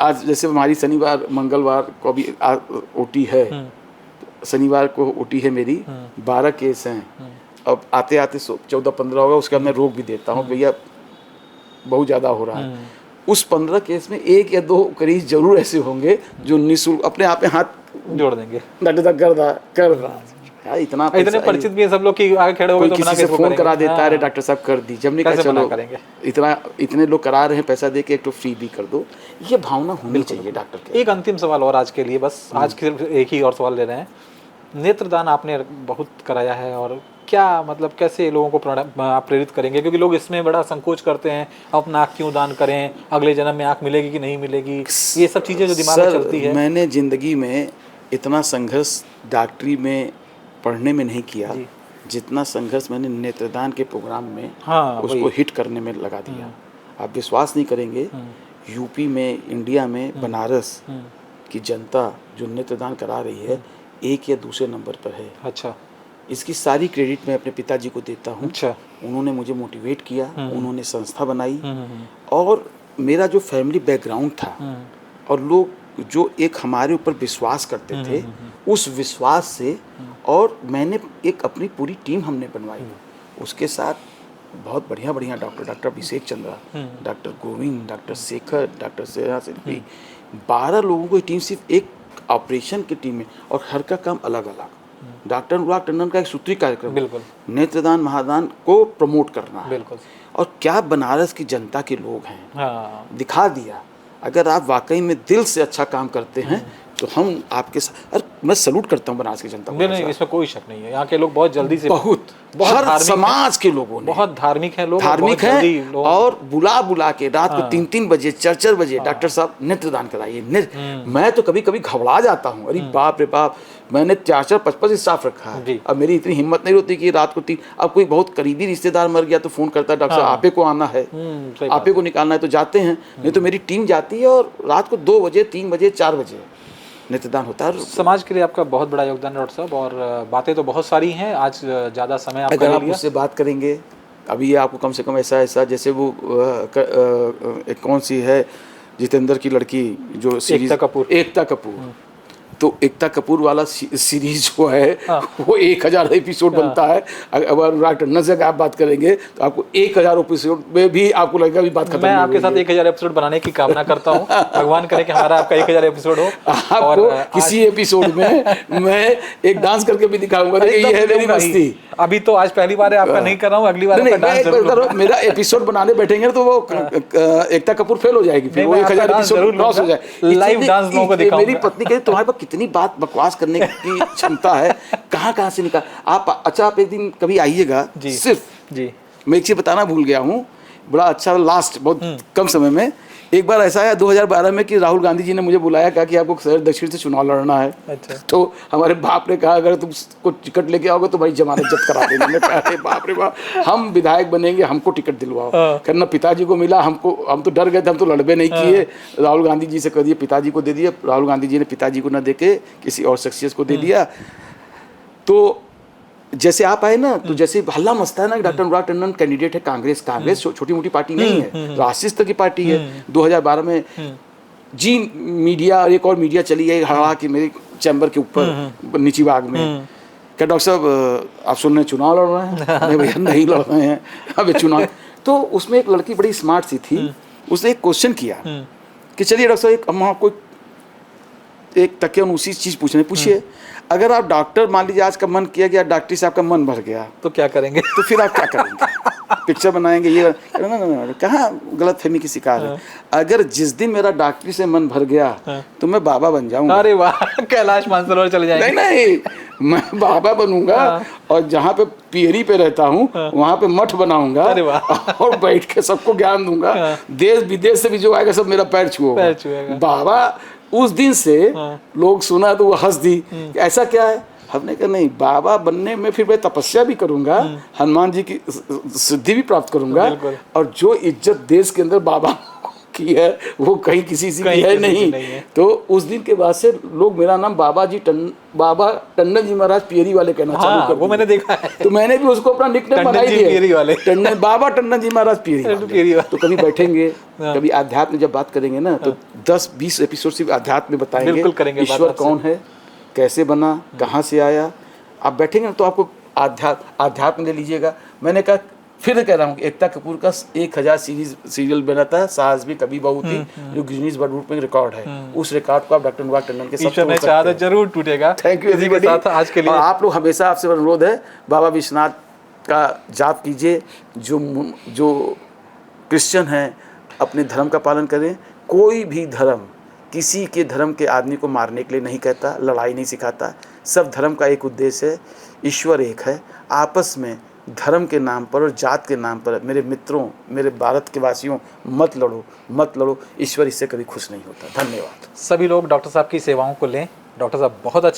आज जैसे हमारी शनिवार मंगलवार को भी ओटी है, शनिवार को ओटी है मेरी, 12 केस हैं। अब आते आते 14-15 होगा, उसके बाद मैं रोक भी देता हूँ, भैया बहुत ज़्यादा हो रहा है। उस 15 केस में 1 या 2 मरीज जरूर ऐसे होंगे जो निःशुल्क अपने आप में हाथ जोड़ देंगे, कर रहा यार, इतने परिचित भी हैं सब लोग कि आगे खड़े हो गए तो किसी से फोन करा देता है, अरे डॉक्टर साहब कर दी, जब नहीं कहा चलो इतने लोग करा रहे हैं, पैसा दे के एक तो फ्री भी कर दो, ये भावना होनी चाहिए डॉक्टर के। एक अंतिम सवाल और आज के लिए, बस आज के एक ही और सवाल ले रहे हैं। नेत्रदान आपने बहुत कराया है, और क्या मतलब कैसे लोगों को आप प्रेरित करेंगे, क्योंकि लोग इसमें बड़ा संकोच करते हैं, अपना आँख क्यों दान करें, अगले जन्म में आँख मिलेगी कि नहीं मिलेगी, ये सब चीज़ें जो दिमाग में चलती है। मैंने ज़िंदगी में इतना संघर्ष डॉक्टरी में पढ़ने में नहीं किया, जितना संघर्ष मैंने नेत्रदान के प्रोग्राम में उसको हिट करने में लगा दिया। आप विश्वास नहीं करेंगे, यूपी में, इंडिया में, बनारस की जनता जो नेत्रदान करा रही है 1 या दूसरे नंबर पर है। अच्छा, इसकी सारी क्रेडिट मैं अपने पिताजी को देता हूँ। अच्छा, उन्होंने मुझे मोटिवेट किया, उन्होंने संस्था बनाई, और मेरा जो फैमिली बैकग्राउंड था और लोग जो एक हमारे ऊपर विश्वास करते थे, उस विश्वास से, और मैंने एक अपनी पूरी टीम हमने बनवाई, उसके साथ बहुत बढ़िया doctor Abhishek Chandra, doctor Govind, doctor Shekhar, doctor Sera Shilpi, 12 लोगों की टीम सिर्फ एक ऑपरेशन की टीम में, और हर का काम अलग अलग। डॉक्टर अनुराग टंडन का एक सूत्री कार्यक्रम, बिल्कुल, नेत्रदान महादान को प्रमोट करना है। बिल्कुल। और क्या बनारस की जनता के लोग हैं, हाँ, दिखा दिया। अगर आप वाकई में दिल से अच्छा काम करते हैं तो तो हम आपके साथ, अरे मैं सलूट करता हूँ बनारस की जनता को। नहीं, इसमें कोई शक नहीं है, यहाँ के लोग बहुत जल्दी से बहुत हर धार्मिक समाज के लोगों ने बहुत धार्मिक हैं लोग, धार्मिक बहुत जल्दी हैं, लोग- और बुला बुला के रात को 3-3 बजे 4-4 बजे डॉक्टर साहब नेत्रदान कराइए। मैं तो कभी कभी घबरा जाता हूँ, अरे बाप रे बाप, मैंने 4-4 5-5 स्टाफ रखा जी। है। अब मेरी इतनी हिम्मत नहीं होती कि रात को 3, अब कोई बहुत करीबी रिश्तेदार मर गया तो फोन करता है, डॉक्टर साहब आपे को आना है, सही आपे को निकालना है, तो जाते हैं। नहीं तो मेरी टीम जाती है और रात को 2 बजे 3 बजे 4 बजे नेत्रदान होता है। समाज के लिए आपका बहुत बड़ा योगदान है डॉक्टर साहब, और बातें तो बहुत सारी हैं, आज ज़्यादा समय आपका अगर ले आप लिया। मुझसे बात करेंगे अभी, ये आपको कम से कम ऐसा जैसे वो एक कौन सी है जितेंद्र की लड़की जो सीरीज, एकता कपूर, तो एकता कपूर वाला सीरीज जो है वो 1000 एपिसोड बनता है। अगर अनुराग टंडन से आप बात करेंगे तो आपको 1000 एपिसोड में भी आपको लगेगा भी बात खत्म मैं नहीं आपके हुई साथ है। 1000 एपिसोड बनाने की कामना करता हूँ, भगवान करे कि हमारा आपका 1000 एपिसोड हो। आपको किसी एपिसोड में मैं एक डांस करके भी दिखाऊंगा, देखिए ये है मेरी मस्ती। अभी तो आज पहली बार है आपका, नहीं कर रहा हूँ, अगली बार नहीं, आपका मैं डांस एक बार जरूर बता रहा हूँ, मेरा एपिसोड बनाने बैठेंगे तो वो एकता कपूर फेल हो जाएगी, फिर नहीं, वो मैं 1000 आपका डांस एपिसोड जरूर लॉस हो लूंगा। जाए। लाइव डांस लोगों को दिखाऊंगा। मेरी पत्नी कहती तुम्हारे पास कितनी बात बकवास करने की क्षमता है, कहाँ से निकाल आप। अच्छा, आप एक दिन कभी आइएगा, सिर्फ जी मैं एक चीज बताना भूल गया हूँ, बड़ा अच्छा लास्ट बहुत कम समय में एक बार ऐसा है 2012 में कि राहुल गांधी जी ने मुझे बुलाया, कहा कि आपको शहर दक्षिण से चुनाव लड़ना है। अच्छा। तो हमारे बाप ने कहा अगर तुम को टिकट लेके आओगे तो भाई जमानत जब्त करा देंगे। मैंने कहा अरे बाप रे बाप, हम विधायक बनेंगे, हमको टिकट दिलवाओ। करना पिताजी को मिला, हमको, हम तो डर गए थे, हम तो लड़बे नहीं किए। राहुल गांधी जी से कर दिए, पिताजी को दे दिए। राहुल गांधी जी ने पिताजी को न दे के किसी और शख्सियत को दे दिया। तो जैसे आप आए ना, तो जैसे हल्ला मचता है ना कि डॉक्टर अनुराग टंडन कैंडिडेट है कांग्रेस। कांग्रेस छोटी मोटी पार्टी नहीं है, राष्ट्रीय स्तर की पार्टी है। 2012 में जी मीडिया, एक और मीडिया चली गई हड़ा कि मेरे चैम्बर के ऊपर नीची बाग में, क्या डॉक्टर साहब आप सुन रहे हैं चुनाव लड़ रहे हैं? अरे भैया नहीं लड़ रहे हैं, अब चुनाव। तो उसमें एक लड़की बड़ी स्मार्ट सी थी, उसने एक क्वेश्चन किया कि चलिए डॉक्टर साहब, हम आपको एक तकिया उसी चीज पूछिए, अगर आप डॉक्टर, मान लीजिए आज का मन किया कि डॉक्टरी से आपका मन भर गया, तो क्या करेंगे? तो फिर आप क्या करेंगे? पिक्चर बनाएंगे ये? ना, कहाँ गलत फहमी की शिकार है। अगर जिस दिन मेरा डॉक्टरी से मन भर गया तो मैं बाबा बन जाऊंगा। अरे वाह, कैलाश मानसरोवर चले जाएंगे। नहीं, मैं बाबा बनूंगा और जहाँ पे पियरी पे रहता हूँ वहाँ पे मठ बनाऊंगा और बैठ के सबको ज्ञान दूंगा। देश विदेश से भी जो आएगा सब मेरा पैर छुएगा। बाबा उस दिन से लोग सुना तो वो हंस दी, ऐसा क्या है? हमने कहा नहीं, बाबा बनने में फिर मैं तपस्या भी करूंगा, हनुमान जी की सिद्धि भी प्राप्त करूंगा, और जो इज्जत देश के अंदर बाबा की है वो कहीं किसी से की है नहीं। तो उस दिन के बाद से लोग मेरा नाम बाबा टंडन जी महाराज पियरी वाले कहना चालू कर, वो मैंने देखा है। तो मैंने भी उसको अपना निकनेम बनाई दिया, बाबा टंडन जी महाराज पियरी। तो कभी बैठेंगे, कभी अध्यात्म जब बात करेंगे ना, तो 10-20 एपिसोड सिर्फ अध्यात्म में बताएंगे, ईश्वर कौन है, कैसे बना, कहाँ से आया। आप बैठेंगे ना तो आपको आध्यात्म ले लीजिएगा। मैंने कहा, फिर कह रहा हूँ, एकता कपूर का 1000 सीरियल बना था, साहस भी कभी बहू थी, जो गिनीज वर्ल्ड बुक में रिकॉर्ड है। उस रिकॉर्ड को आप डॉक्टर अनुराग टंडन के साथ जरूर टूटेगा। थैंक यू आज के लिए। आप लोग हमेशा, आपसे अनुरोध है, बाबा विश्वनाथ का जाप कीजिए। जो क्रिश्चियन हैं अपने धर्म का पालन करें। कोई भी धर्म किसी के धर्म के आदमी को मारने के लिए नहीं कहता, लड़ाई नहीं सिखाता। सब धर्म का एक उद्देश्य है, ईश्वर एक है। आपस में धर्म के नाम पर और जात के नाम पर, मेरे मित्रों, मेरे भारत के वासियों, मत लड़ो। ईश्वर इससे कभी खुश नहीं होता। धन्यवाद। सभी लोग डॉक्टर साहब की सेवाओं को लें। डॉक्टर साहब बहुत अच्छे